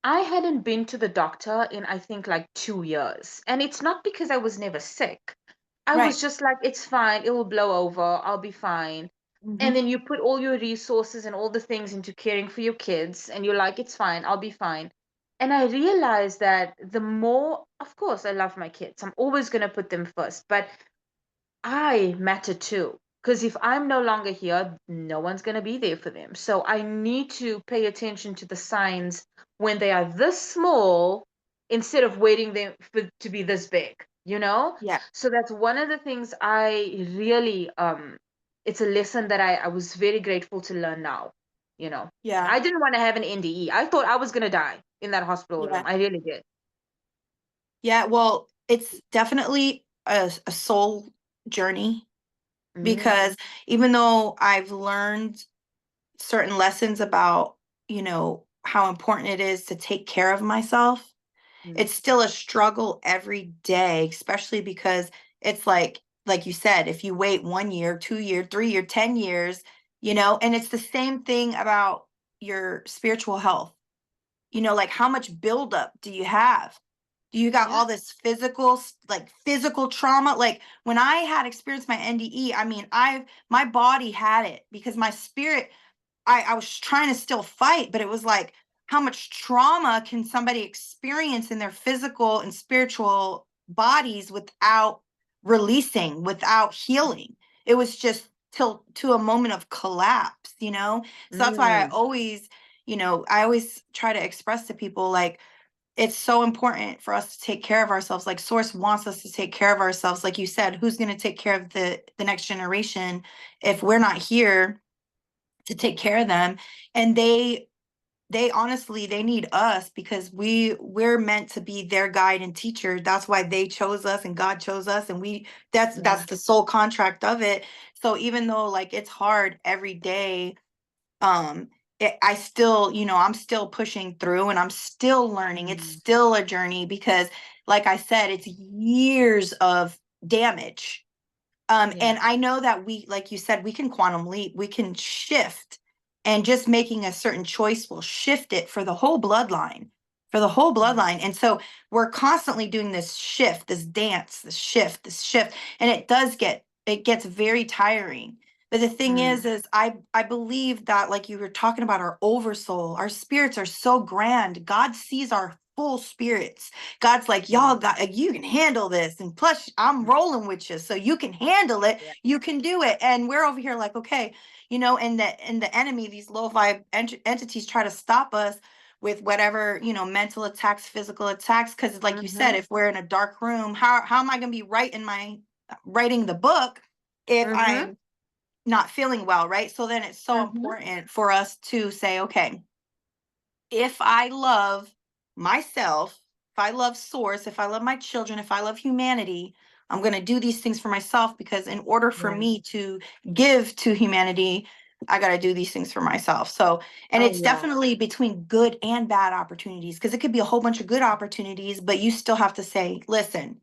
I hadn't been to the doctor in, I think, like 2 years. And it's not because I was never sick. I was Right. just like, it's fine, it will blow over, I'll be fine. And Hmm. then you put all your resources and all the things into caring for your kids, and you're like, it's fine, I'll be fine. And I realized that the more, of course, I love my kids. I'm always going to put them first, but I matter too. Because if I'm no longer here, no one's going to be there for them. So I need to pay attention to the signs when they are this small instead of waiting them to be this big. Yeah. So that's one of the things I really, it's a lesson that I was very grateful to learn now. You know, Yeah. I didn't want to have an NDE. I thought I was going to die in that hospital room. Yeah. I really did. Yeah. Well, it's definitely a soul journey Mm, because even though I've learned certain lessons about, how important it is to take care of myself, mm, it's still a struggle every day, especially because it's like you said, if you wait 1 year, 2 year, 3 year, 10 years, and it's the same thing about your spiritual health. Like how much buildup do you have? Do you got yeah. all this physical trauma? Like when I had experienced my NDE, I mean, my body had it because my spirit, I was trying to still fight, but it was like, how much trauma can somebody experience in their physical and spiritual bodies without releasing, without healing? It was just till to a moment of collapse. So that's why Mm, I always try to express to people like it's so important for us to take care of ourselves. Like source wants us to take care of ourselves. Like you said, who's going to take care of the next generation if we're not here to take care of them? And they honestly they need us because we're meant to be their guide and teacher. That's why they chose us and God chose us, and yeah. that's the sole contract of it. So even though like it's hard every day, um I still, I'm still pushing through and I'm still learning. It's Mm, still a journey because like I said, it's years of damage. yeah. And I know that like you said, we can quantum leap, we can shift, and just making a certain choice will shift it for the whole bloodline, for the whole Mm, bloodline. And so we're constantly doing this shift, this dance, this shift, and it does get it gets very tiring. But the thing Mm, is I believe that, like you were talking about, our oversoul, our spirits are so grand. God sees our full spirits. God's like, yeah. y'all got, you can handle this. And plus I'm Mm, rolling with you. So you can handle it. yeah. You can do it. And we're over here like, okay, and the enemy, these low vibe entities try to stop us with whatever, mental attacks, physical attacks. Cause like you said, Mm-hmm. if we're in a dark room, how am I gonna be writing the book if Mm-hmm. I'm not feeling well, right? So then it's so Mm-hmm. important for us to say, okay, if I love myself, if I love source, if I love my children, if I love humanity, I'm going to do these things for myself, because in order for Yeah. me to give to humanity, I got to do these things for myself. So, and Oh it's yeah. definitely between good and bad opportunities, because it could be a whole bunch of good opportunities, but you still have to say, listen,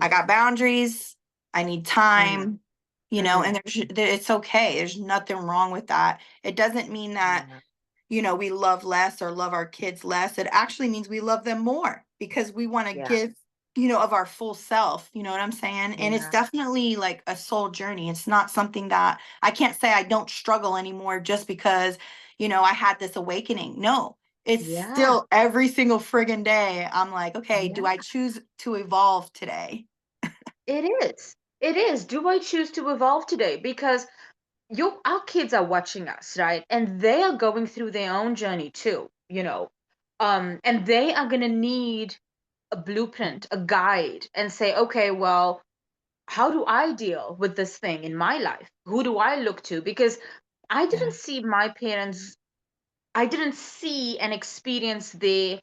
I Mm, got boundaries. I need mm, time, mm, and it's okay. There's nothing wrong with that. It doesn't mean that, yeah. we love less or love our kids less. It actually means we love them more, because we want to Yeah. give, of our full self. You know what I'm saying? And it's Yeah. definitely like a soul journey. It's not something that I can't say I don't struggle anymore just because, I had this awakening. No, it's Yeah. still every single friggin' day. I'm like, okay, do Yeah. I choose to evolve today? It is. It is. Do I choose to evolve today? Because our kids are watching us, right? And they are going through their own journey too, and they are gonna need a blueprint, a guide, and say, okay, well, how do I deal with this thing in my life? Who do I look to? Because I Yeah. didn't see my parents, I didn't see and experience their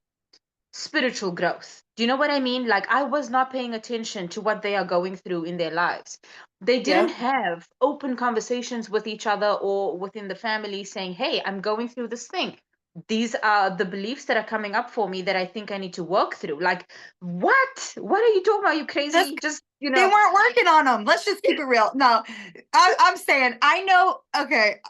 spiritual growth. Do you know what I mean? Like, I was not paying attention to what they are going through in their lives. They didn't Yep. have open conversations with each other or within the family saying, hey, I'm going through this thing. These are the beliefs that are coming up for me that I think I need to work through. Like, what? What are you talking about? You Just crazy? Just, they weren't working on them. Let's just keep it real. No, I'm saying I know. Okay,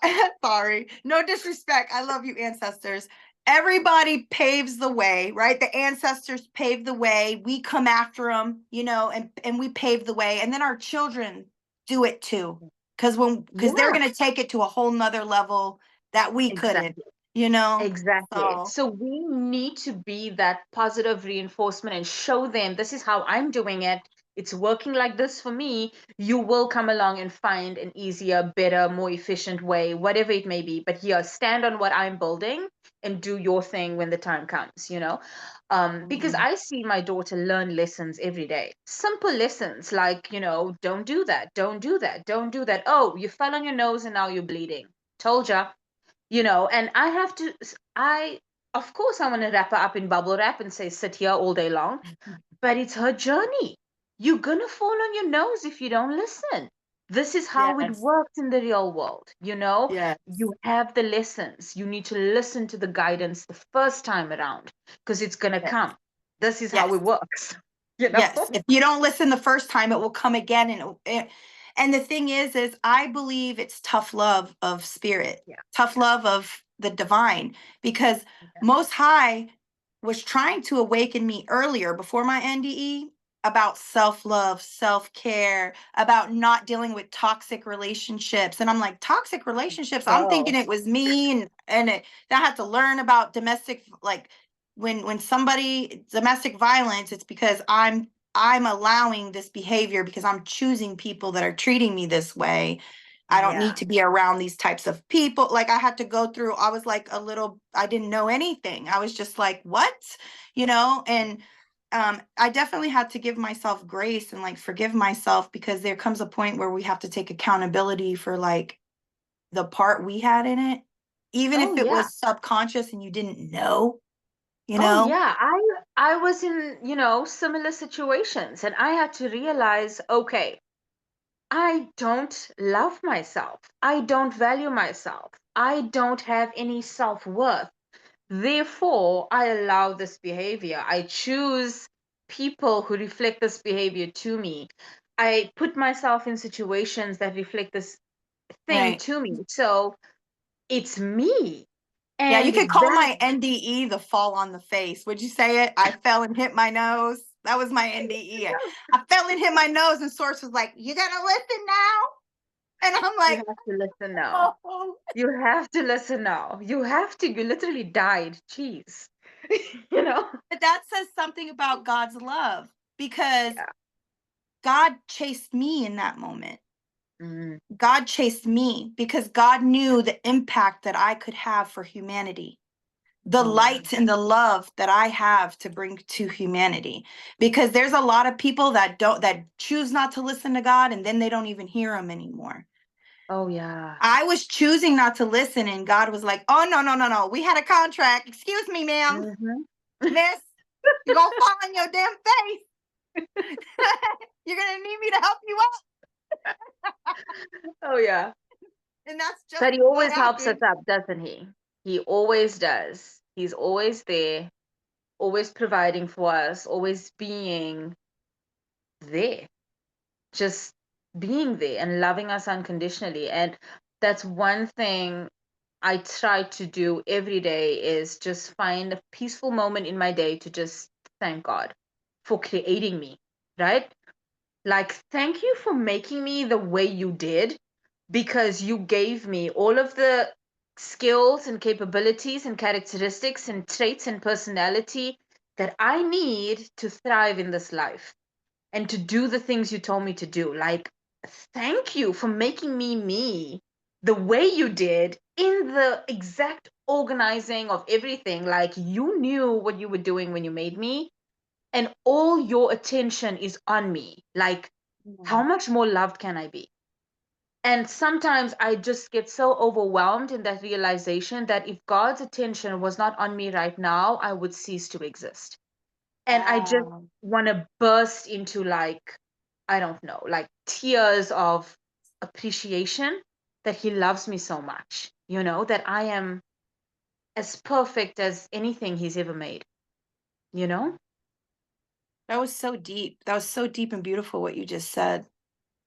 sorry. No disrespect. I love you, ancestors. Everybody paves the way, right? The ancestors paved the way. We come after them, and we pave the way, and then our children do it too, because they're yeah, gonna take it to a whole nother level that we couldn't, exactly. you know. Exactly. So So we need to be that positive reinforcement and show them this is how I'm doing it. It's working like this for me. You will come along and find an easier, better, more efficient way, whatever it may be. But here, stand on what I'm building and do your thing when the time comes. Because mhm. I see my daughter learn lessons every day. Simple lessons like, don't do that, don't do that, don't do that. Oh, you fell on your nose and now you're bleeding. Told ya, and I have to, of course, I want to wrap her up in bubble wrap and say, sit here all day long, but it's her journey. You're going to fall on your nose if you don't listen. This is how it Yes, works in the real world. yes, You have the lessons. You need to listen to the guidance the first time around because it's going to yes, come. This is how yes. it works, you know? Yes, if you don't listen the first time, it will come again. And the thing is I believe it's tough love of spirit, Yeah. tough love of the divine, because Yeah. Most High was trying to awaken me earlier before my NDE about self-love, self-care, about not dealing with toxic relationships. And I'm like, toxic relationships? I'm thinking Girl. it was me, that I had to learn about domestic, like when somebody domestic violence, it's because I'm allowing this behavior because I'm choosing people that are treating me this way. I don't need Yeah. to be around these types of people. Like I had to go through, I was like I didn't know anything. I was just like, what? And I definitely had to give myself grace and like forgive myself, because there comes a point where we have to take accountability for like the part we had in it, even Oh, if it yeah. was subconscious and you didn't know, you Oh know? yeah, I was in, similar situations and I had to realize, okay, I don't love myself. I don't value myself. I don't have any self-worth. Therefore, I allow this behavior. I choose people who reflect this behavior to me. I put myself in situations that reflect this thing Right. to me. So it's me. Yeah, And you could call that my NDE the fall on the face. Would you say it? I fell and hit my nose. That was my NDE. I fell and hit my nose, and Source was like, "You gonna listen now?" And I'm You like, have to listen now. "Oh." You have to listen now. You have to. You literally died. Jeez. You know? But that says something about God's love, because Yeah. God chased me in that moment. Mm, God chased me because God knew the impact that I could have for humanity, the oh yeah. light and the love that I have to bring to humanity. Because there's a lot of people that choose not to listen to God, and then they don't even hear him anymore. Oh yeah. I was choosing not to listen, and God was like, "Oh, no, no, no, no. We had a contract. Excuse me, ma'am, Hmm. miss, you're gonna fall on your damn face. You're gonna need me to help you out." Oh yeah. And that's just But he what always helps us happened. up, doesn't he? He always does. He's always there, always providing for us, always being there, just being there and loving us unconditionally. And that's one thing I try to do every day, is just find a peaceful moment in my day to just thank God for creating me, right? Like, thank you for making me the way you did, because you gave me all of the skills and capabilities and characteristics and traits and personality that I need to thrive in this life and to do the things you told me to do. Like, thank you for making me me the way you did, in the exact organizing of everything. Like, you knew what you were doing when you made me, and all your attention is on me. Like, how much more loved can I be? And sometimes I just get so overwhelmed in that realization that if God's attention was not on me right now, I would cease to exist. And I just Wow. want to burst into, like, I don't know, like tears of appreciation that He loves me so much, that I am as perfect as anything He's ever made, you know? That was so deep. That was so deep and beautiful what you just said.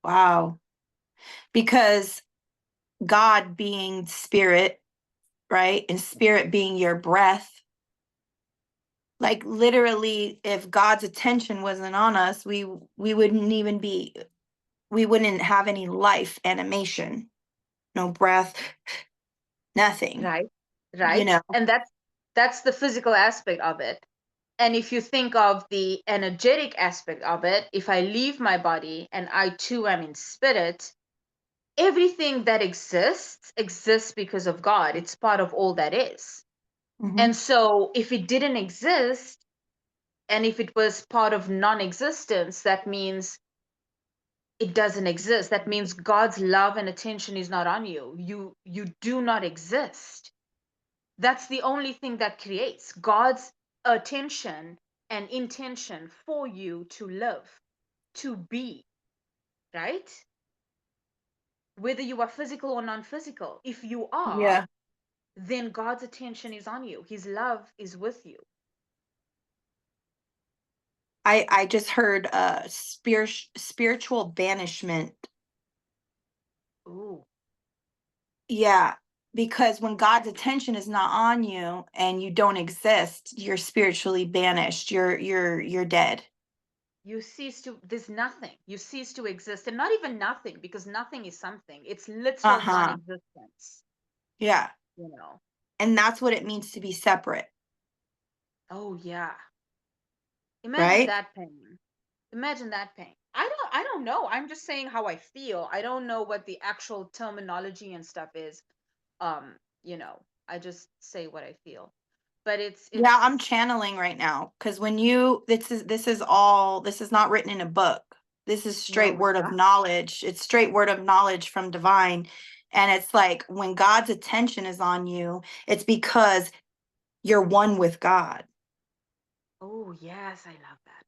Wow. Because God being spirit, right? And spirit being your breath, like literally, if God's attention wasn't on us, we wouldn't even be, we wouldn't have any life, animation, no breath, nothing, Right? you Right? know. And that's the physical aspect of it. And if you think of the energetic aspect of it, if I leave my body and I too am in spirit, everything that exists because of God. It's part of all that is. Mhm. And so if it didn't exist, and if it was part of non-existence, that means it doesn't exist. That means God's love and attention is not on you. You do not exist. That's the only thing that creates God's attention and intention for you to live, to be, right? Whether you are physical or non-physical. If you are, Yeah. then God's attention is on you. His love is with you. I just heard spiritual banishment. Ooh, Yeah, because when God's attention is not on you and you don't exist, you're spiritually banished. You're dead. there's nothing. You cease to exist. And not even nothing, because nothing is something. It's literal Uh-huh. non-existence, Yeah. you know. And that's what it means to be separate, Oh yeah. Imagine right? that pain. Imagine that pain. I don't know. I'm just saying how I feel. I don't know what the actual terminology and stuff is. Um, I just say what I feel. But Yeah, I'm it's channeling right now because when you this is not written in a book. This is straight no, it's word of not. knowledge. It's straight word of knowledge from divine. And it's like when God's attention is on you, it's because you're one with God. Oh, yes, I love that.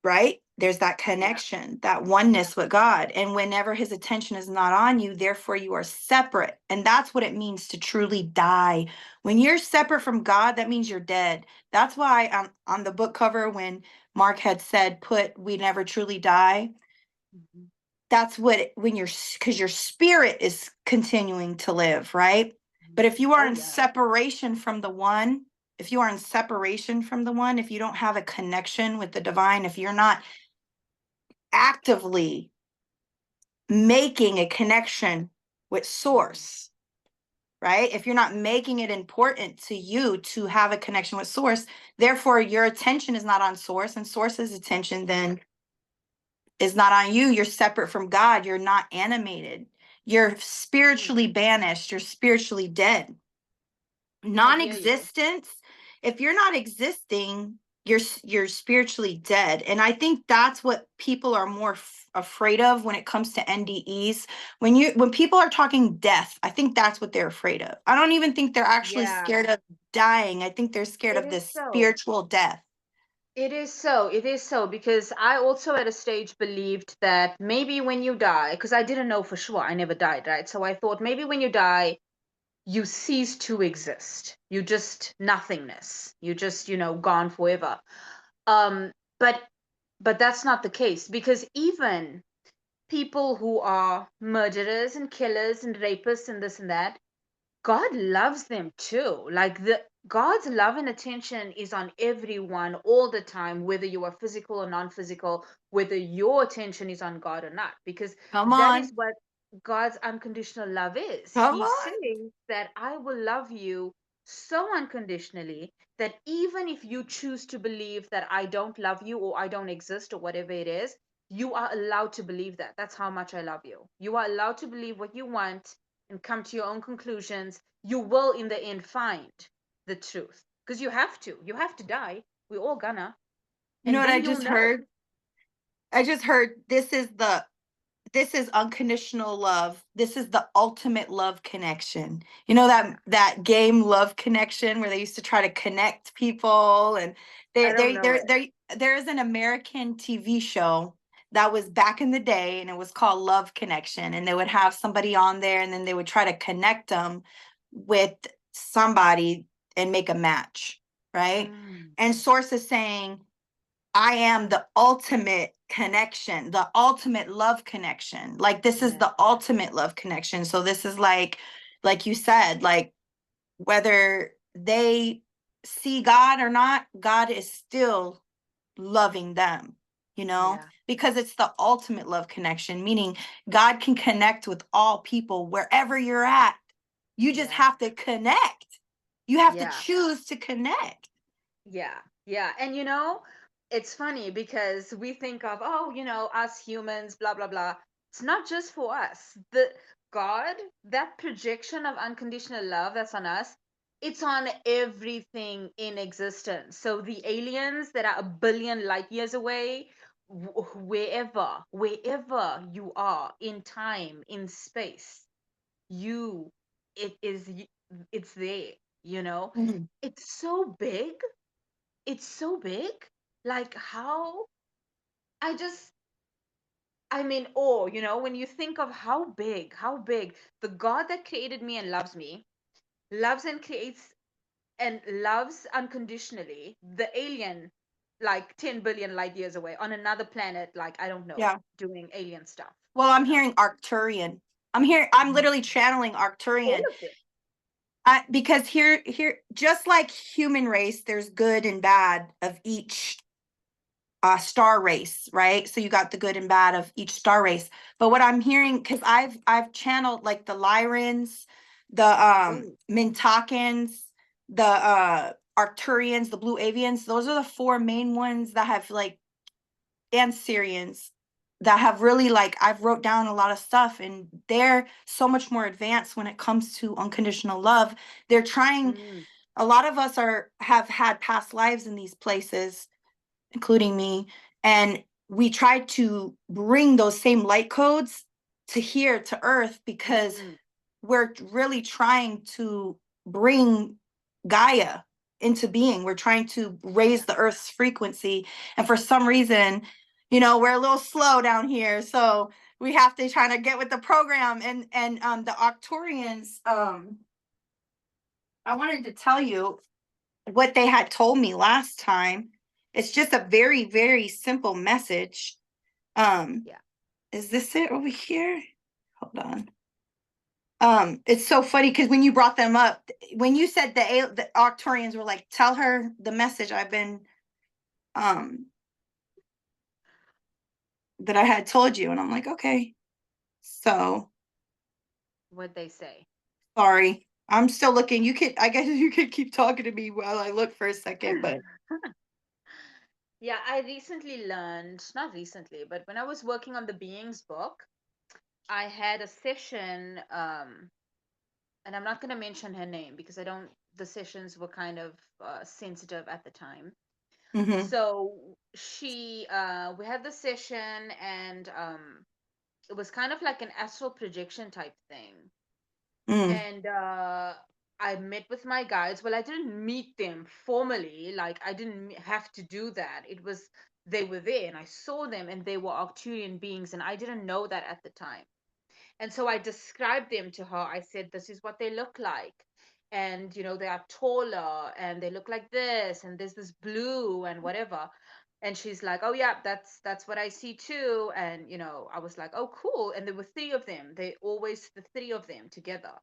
Right? There's that Yeah. connection, that Yeah. oneness with God. And whenever his attention is not on you, therefore you are separate. And that's what it means to truly die. When you're separate from God, that means you're dead. That's why on the book cover, when Mark had said, put, we never truly die. Mhm. That's what, when you're, because your spirit is continuing to live, right? But if Mhm. you are Oh, in yeah. separation from the one, if you are in separation from the one, if you don't have a connection with the divine, if you're not actively making a connection with source, right? If you're not making it important to you to have a connection with source, therefore your attention is not on source, and source's attention then is not on you. You're separate from God. You're not animated. You're Mm, spiritually banished. You're spiritually dead. I hear you. Non-existence, if you're not existing, you're spiritually dead. And I think that's what people are more afraid of when it comes to NDEs. When people are talking death, I think that's what they're afraid of. I don't even think they're actually Yeah, scared of dying. I think they're scared it of is this so. spiritual death. It is so. It is so because I also at a stage believed that maybe when you die, because I didn't know for sure, I never died, right? So I thought maybe when you die, you cease to exist. You just nothingness. You just, gone forever. Um, but that's not the case because even people who are murderers and killers and rapists and this and that, God loves them too. Like the God's love and attention is on everyone all the time, whether you are physical or non-physical, whether your attention is on God or not, because Come that is on. what God's unconditional love is. Come He on. says that I will love you so unconditionally that even if you choose to believe that I don't love you or I don't exist or whatever it is, you are allowed to believe that. That's how much I love you. You are allowed to believe what you want and come to your own conclusions. You will in the end find the truth because you have to die. We're all gonna, You know and what then I you'll just know. heard? I just heard this is unconditional love. This is the ultimate love connection. You know Yeah, that game Love Connection where they used to try to connect people, and I don't know it. there is an American TV show that was back in the day, and it was called Love Connection, and they would have somebody on there, and then they would try to connect them with somebody and make a match, right? Mm, And Source is saying, I am the ultimate connection, the ultimate love connection. Like this is yeah, the ultimate love connection. So this is like you said, like whether they see God or not, God is still loving them, yeah, because it's the ultimate love connection, meaning God can connect with all people wherever you're at. You just yeah, have to connect. You have to yeah. choose to connect. Yeah, yeah. And it's funny because we think of, oh, us humans, blah, blah, blah. It's not just for us. The God, that projection of unconditional love that's on us, it's on everything in existence. So the aliens that are a billion light years away, wherever you are in time, in space, you, it is, it's there, you know? Mhm. It's so big, it's so big. Like how I just I'm in awe, when you think of how big the God that created me and loves me, loves and creates and loves unconditionally the alien like 10 billion light years away on another planet, like I don't know, Yeah. doing alien stuff, Well, I'm you know. hearing Arcturian. I'm Mhm. literally channeling All Arcturian. of them. Because here, just like human race, there's good and bad of each star race, right? So you got the good and bad of each star race. But what I'm hearing, because I've channeled like the Lyrans, the Oh. Mintakans, the Arcturians, the blue avians. Those are the four main ones that have like, and Syrians that have really like, I've wrote down a lot of stuff, and they're so much more advanced when it comes to unconditional love. They're trying, Mm, a lot of us have had past lives in these places, including me, and we try to bring those same light codes to here to earth because mm, we're really trying to bring Gaia into being. We're trying to yeah, raise the earth's frequency, and for some reason, we're a little slow down here, so we have to try to get with the program. And the Octorians, I wanted to tell you what they had told me last time. It's just a very, very simple message. Um, yeah. is this it over here? Hold on. It's so funny because when you brought them up, when you said the Arcturians were like, tell her the message I've been um that I had told you, and I'm like, okay. So What they say. sorry. I'm still looking. You could, I guess you could keep talking to me while I look for a second, but Yeah, I recently learned, not recently, but when I was working on the beings book, I had a session, and I'm not going to mention her name because I don't, the sessions were kind of sensitive at the time. mm-hmm, So we had the session, and it was kind of like an astral projection type thing. mm, And I met with my guides. Well, I didn't meet them formally, like I didn't have to do that. It was, they were there and I saw them, and they were Arcturian beings, and I didn't know that at the time. And so I described them to her. I said, this is what they look like. And, they are taller and they look like this, and there's this blue and whatever. And she's like, oh yeah, that's what I see too. And, I was like, oh cool. And there were three of them. They always, the three of them together.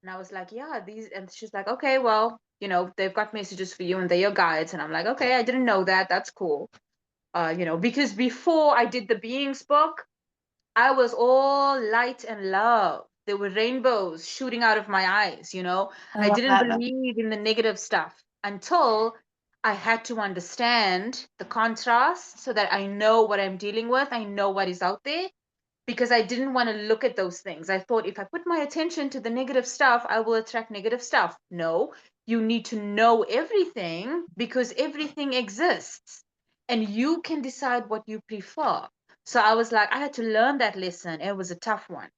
And I was like, yeah, these, and she's like, okay, well, they've got messages for you and they're your guides. And I'm like, okay, I didn't know that. That's cool. Because before I did the beings book, I was all light and love. There were rainbows shooting out of my eyes, I I love didn't that. believe in the negative stuff until I had to understand the contrast so that I know what I'm dealing with. I know what is out there, because I didn't want to look at those things. I thought if I put my attention to the negative stuff, I will attract negative stuff. No, you need to know everything because everything exists and you can decide what you prefer. So I was like, I had to learn that lesson. It was a tough one.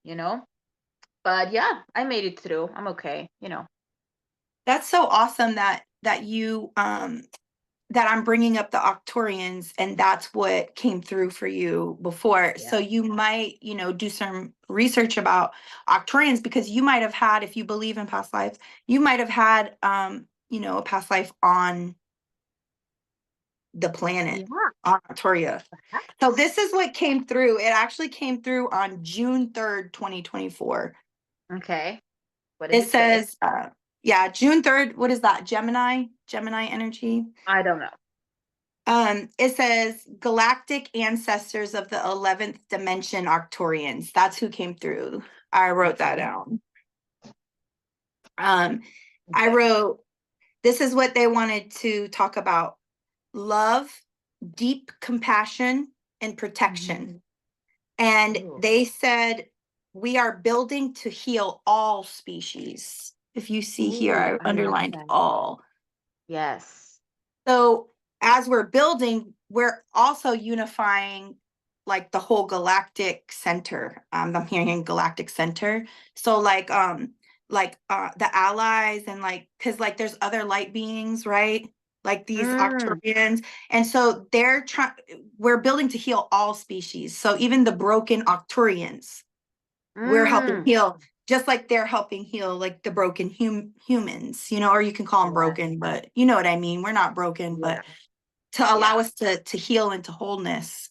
But yeah, I made it through. I'm okay. That's so awesome that you that I'm bringing up the Octorians, and that's what came through for you before. Yeah. So you might, do some research about Octorians, because you might have had, if you believe in past lives, you might have had, a past life on the planet, Yeah. on Octoria. So this is what came through. It actually came through on June 3rd, 2024. Okay. What does It it say? says, yeah, June 3rd. What is that? Gemini energy. I don't know. It says galactic ancestors of the 11th dimension Arcturians. That's who came through. I wrote that Okay. down. Um, I Okay. wrote, this is what they wanted to talk about: love, deep compassion, and Mhm. protection. And Ooh. they said, we are building to heal all species. If you see here, Ooh, I I like underlined that. all. Yes. So as we're building, we're also unifying like the whole galactic center. I'm hearing galactic center. So the allies, and like, because like there's other light beings, right? Like these Mm, Octorians. And so they're trying, we're building to heal all species. So even the broken Octorians, we're helping mm. heal, just like they're helping heal like the broken humans, or you can call them Yeah. broken, but you know what I mean. We're not broken, Yeah. but to allow Yeah. us to heal into wholeness.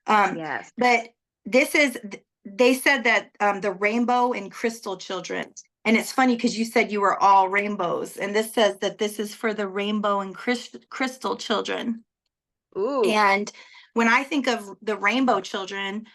um Yes. but this is, they said that the rainbow and crystal children, and it's funny because you said you were all rainbows, and this says that this is for the rainbow and crystal children. Ooh. And when I think of the rainbow children,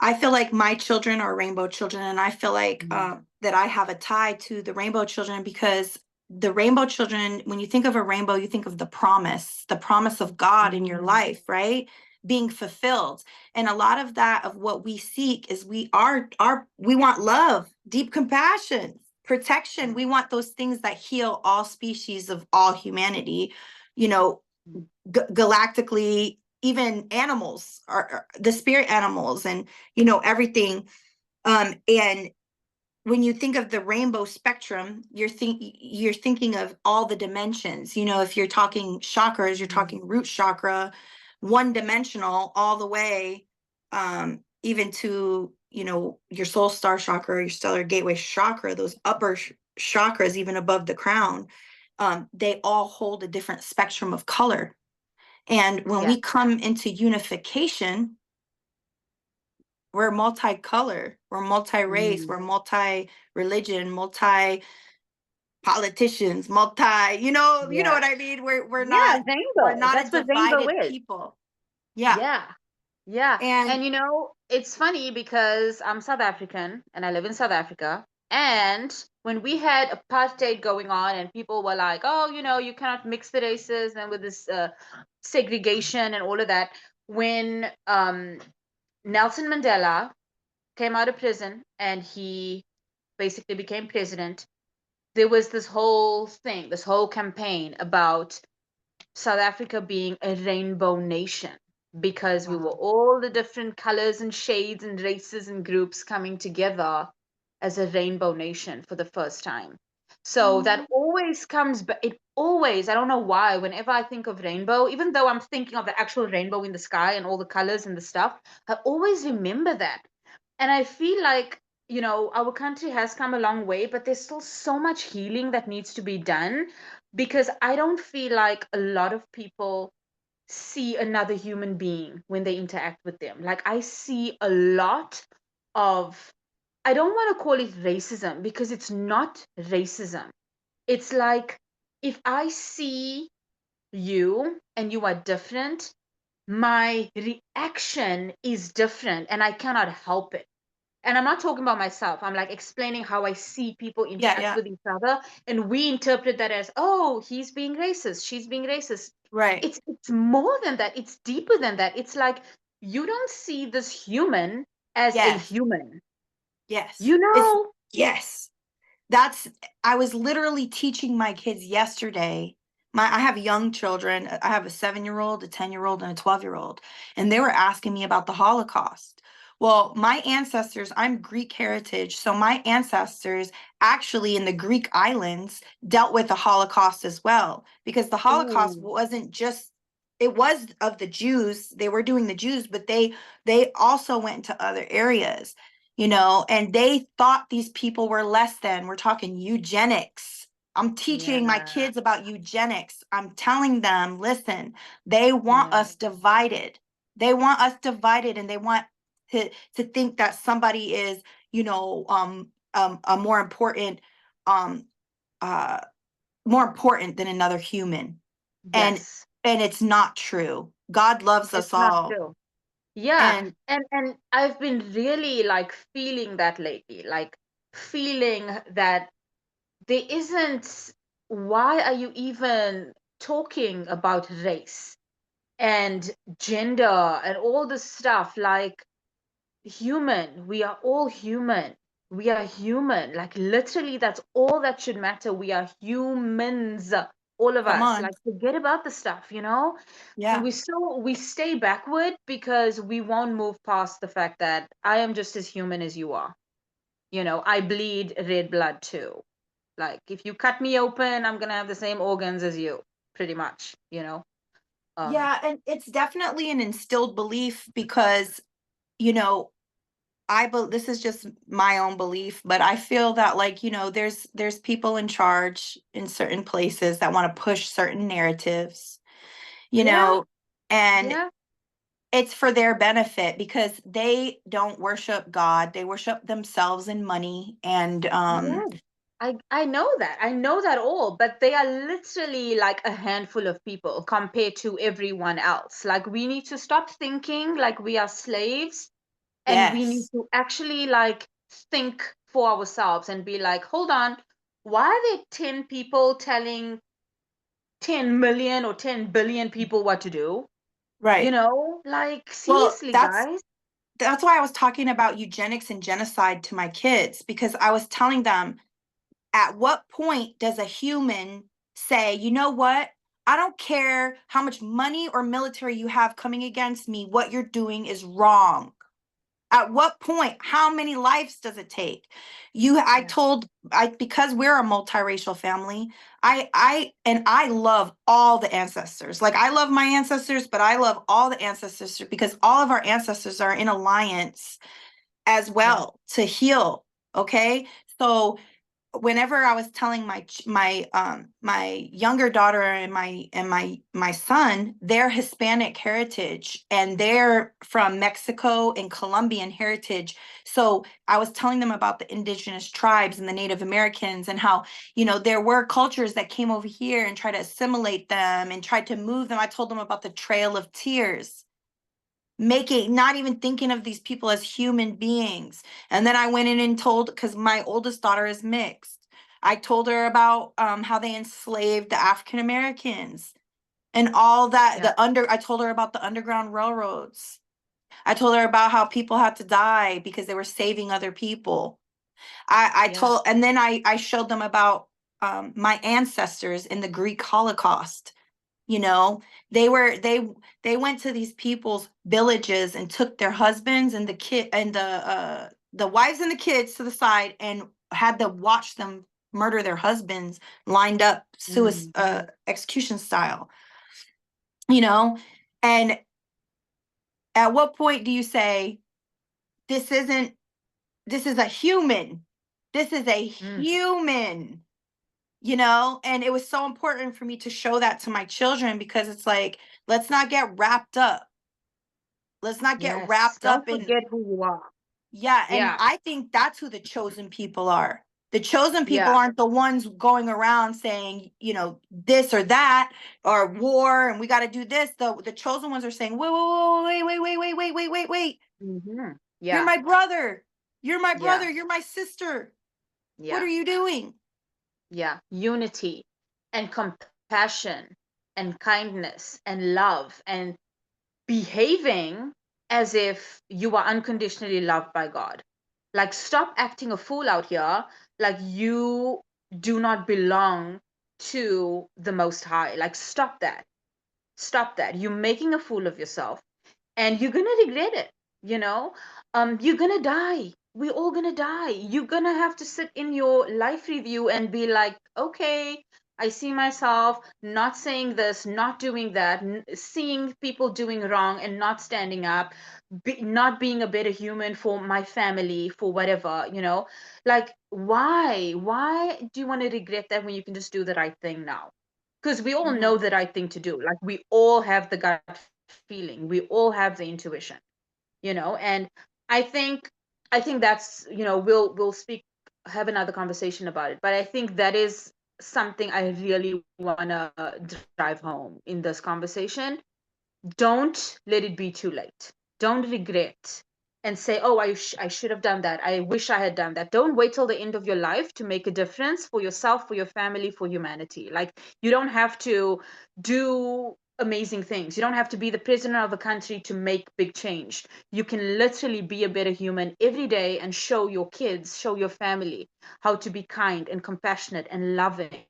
I feel like my children are rainbow children, and I feel like Mm. that I have a tie to the rainbow children, because the rainbow children, when you think of a rainbow, you think of the promise of God in your Mm. life, right? Being fulfilled. And a lot of that, of what we seek, is we want love, deep compassion, protection. We want those things that heal all species of all humanity, you know, galactically. Even animals are the spirit animals, and everything. And when you think of the rainbow spectrum, you're thinking of all the dimensions. If you're talking chakras, you're Mm. talking root chakra, one dimensional, all the way, even to your soul star chakra, your stellar gateway chakra, those upper chakras, even above the crown. They all hold a different spectrum of color. And when Yeah. we come into unification, we're multicolor, we're multi-race, Mm. we're multi-religion, multi-politicians, you know what Yeah. I mean? Yeah, We're rainbow. not a That's what rainbow divided is. people. Yeah. Yeah. Yeah. And And it's funny because I'm South African and I live in South Africa. And when we had apartheid going on and people were like, oh, you cannot mix the races and with this segregation and all of that, when Nelson Mandela came out of prison and he basically became president, there was this whole thing, this whole campaign about South Africa being a rainbow nation because we were wow. all the different colors and shades and races and groups coming together as a rainbow nation for the first time. So that Mhm. always comes back. It always, I don't know why, whenever I think of rainbow, even though I'm thinking of the actual rainbow in the sky and all the colors and the stuff, I always remember that. And I feel like, our country has come a long way, but there's still so much healing that needs to be done because I don't feel like a lot of people see another human being when they interact with them. Like, I see a lot of, I don't want to call it racism because it's not racism. It's like, if I see you and you are different, my reaction is different and I cannot help it. And I'm not talking about myself. I'm like explaining how I see people Yeah, interact yeah. with each other, and we interpret that as, oh, he's being racist, she's being racist. Right. It's more than that. It's deeper than that. It's like you don't see this human as a Yes. human. Yes. You It's know? yes. That's I was literally teaching my kids yesterday. I have young children. I have a 7-year-old, a 10-year-old, and a 12-year-old, and they were asking me about the Holocaust. Well, my ancestors, I'm Greek heritage, so my ancestors actually in the Greek islands dealt with the Holocaust as well, because the Holocaust Ooh, wasn't just it was of the Jews. They were doing the Jews, but they also went into other areas, and they thought these people were less than. We're talking eugenics. I'm teaching my yeah, kids about eugenics. I'm telling them, listen, they want yeah, us divided. They want us divided, and they want to think that somebody is, a um uh more important than another human. And yes. and it's not true. God loves It's us not all. true. Yeah, And and I've been really like feeling that lately, like feeling that there isn't, why are you even talking about race and gender and all this stuff? Like, human, we are all human. We are human. Like, literally, that's all that should matter. We are humans, all of come us. on. Like, forget about the stuff, and Yeah. we stay backward because we won't move past the fact that I am just as human as you are. I bleed red blood too. Like, if you cut me open, I'm gonna have the same organs as you, pretty much. Um, Yeah, and it's definitely an instilled belief because, you know, this is just my own belief, but I feel that, like, there's people in charge in certain places that want to push certain narratives, you yeah, know, and yeah, it's for their benefit because they don't worship God. They worship themselves and money. And yeah. I know that. I know that all, but they are literally like a handful of people compared to everyone else. Like, we need to stop thinking like we are slaves, and we need yes, to actually like think for ourselves and be like, hold on, why are there 10 people telling 10 million or 10 billion people what to do? right. Like, Well, seriously, that's guys. that's why I was talking about eugenics and genocide to my kids, because I was telling them, at what point does a human say, you know what? I don't care how much money or military you have coming against me, what you're doing is wrong. At what point? How many lives does it take? I Yeah, told, because we're a multiracial family, I love all the ancestors. Like, I love my ancestors, but I love all the ancestors because all of our ancestors are in alliance as yeah, well to heal. Okay. So whenever I was telling my younger daughter and my son, they're Hispanic heritage and they're from Mexico and Colombian heritage. So I was telling them about the indigenous tribes and the Native Americans and how, there were cultures that came over here and tried to assimilate them and tried to move them. I told them about the Trail of Tears, not even thinking of these people as human beings. And then I went in and told, because my oldest daughter is mixed, I told her about how they enslaved the African Americans and all that. Yeah. I told her about the Underground Railroads. I told her about how people had to die because they were saving other people. Yeah. And then I showed them about my ancestors in the Greek Holocaust. You know, they went to these people's villages and took their husbands and the wives and the kids to the side and had to watch them murder their husbands lined up Mhm. execution style. You know, and at what point do you say this isn't this is a human? This is a Mm. human. And it was so important for me to show that to my children because it's like, let's not get wrapped up. Let's not get Yes. wrapped Don't up in, forget who you are. yeah. And Yeah. I think that's who the chosen people are. The chosen people Yeah. aren't the ones going around saying, this or that or war and we got to do this. The chosen ones are saying, wait. Mhm. You're Yeah. my brother. You're my Yeah. brother. You're my sister. What Yeah. are you doing? Yeah. Unity and compassion and kindness and love and behaving as if you are unconditionally loved by God. Like, stop acting a fool out here. Like, you do not belong to the Most High. Like, stop that. Stop that. You're making a fool of yourself and you're gonna regret it. you know you're gonna die. We're all gonna die. You're gonna have to sit in your life review and be like, okay, I see myself not saying this, not doing that, seeing people doing wrong and not standing up, not being a better human for my family, for whatever. Like, why do you want to regret that when you can just do the right thing now? Because we all know Mhm. the right thing to do. Like, we all have the gut feeling, we all have the intuition. And I think that's, we'll speak, have another conversation about it, but I think that is something I really want to drive home in this conversation. Don't let it be too late. Don't regret and say, oh, I should have done that. I wish I had done that. Don't wait till the end of your life to make a difference for yourself, for your family, for humanity. Like, you don't have to do amazing things. You don't have to be the president of a country to make big change. You can literally be a better human every day and show your kids, show your family how to be kind and compassionate and loving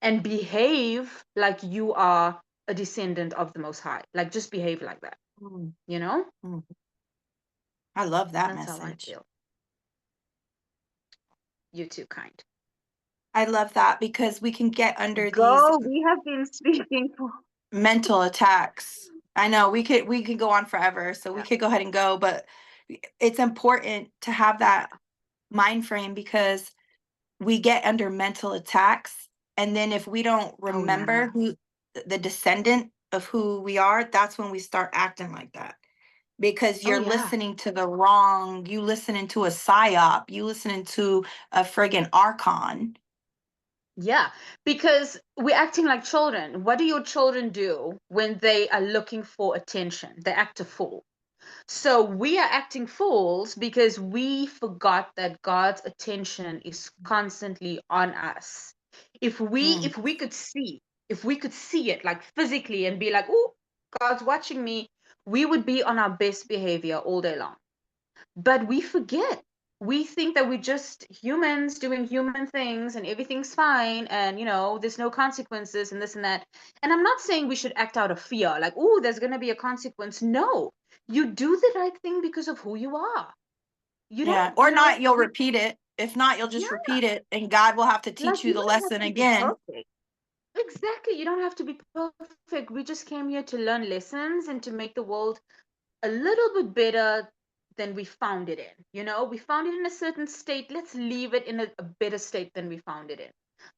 and behave like you are a descendant of the Most High. Like, just behave like that, Mm, you know? mm. I love that That's how I message. feel. You too, kind. I love that because we can get under these Go. We have been speaking for. mental attacks. I know we could go on forever, so we Yeah. could go ahead and go, but it's important to have that Yeah. mind frame because we get under mental attacks, and then if we don't Oh, yeah. remember who the descendant of who we are, that's when we start acting like that. Because Oh, you're yeah. listening to you listening to a psyop, you listening to a friggin' archon. Yeah. Because we're acting like children. What do your children do when they are looking for attention? They act a fool. So we are acting fools because we forgot that God's attention is constantly on us. If we Mm, if we could see, if we could see it like physically and be like, "Oh, God's watching me," we would be on our best behavior all day long. But we forget. We think that we're just humans doing human things and everything's fine and there's no consequences and this and that. And I'm not saying we should act out of fear, like, oh, there's gonna be a consequence. No. You do the right thing because of who you are. You yeah. don't, Or not, you'll repeat it. If not, you'll just yeah, repeat it, and God will have to like, teach you you the don't have lesson to be again. perfect. Exactly. You don't have to be perfect. We just came here to learn lessons and to make the world a little bit better than we found it in. We found it in a certain state. Let's leave it in a better state than we found it in.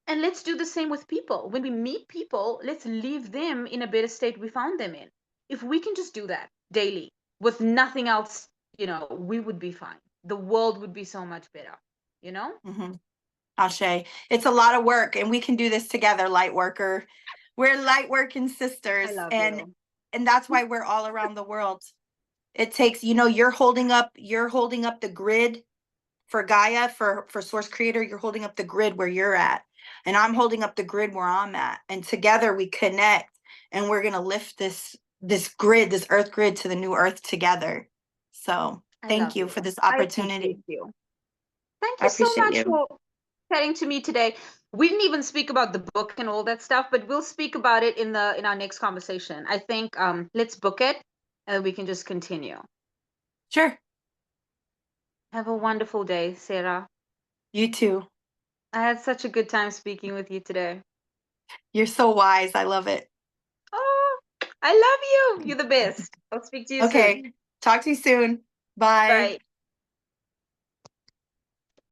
And let's do the same with people. When we meet people, let's leave them in a better state we found them in. If we can just do that daily with nothing else, we would be fine. The world would be so much better, you know? Mm-hmm. Ashe. It's a lot of work, and we can do this together, light worker. We're light working sisters, I love and you. that's why we're all around the world. It takes, you're holding up the grid for Gaia, for Source Creator. You're holding up the grid where you're at, and I'm holding up the grid where I'm at, and together we connect, and we're gonna lift this grid, this earth grid, to the new earth together. So I thank love you for you. this I appreciate opportunity. you. Thank I you so appreciate much you. for chatting to me today. We didn't even speak about the book and all that stuff, but we'll speak about it in our next conversation. I think let's book it and we can just continue. Sure. Have a wonderful day, Sarah. You too. I had such a good time speaking with you today. You're so wise. I love it. Oh, I love you. You're the best. I'll speak to you soon. Okay. Talk to you soon. Bye. Bye.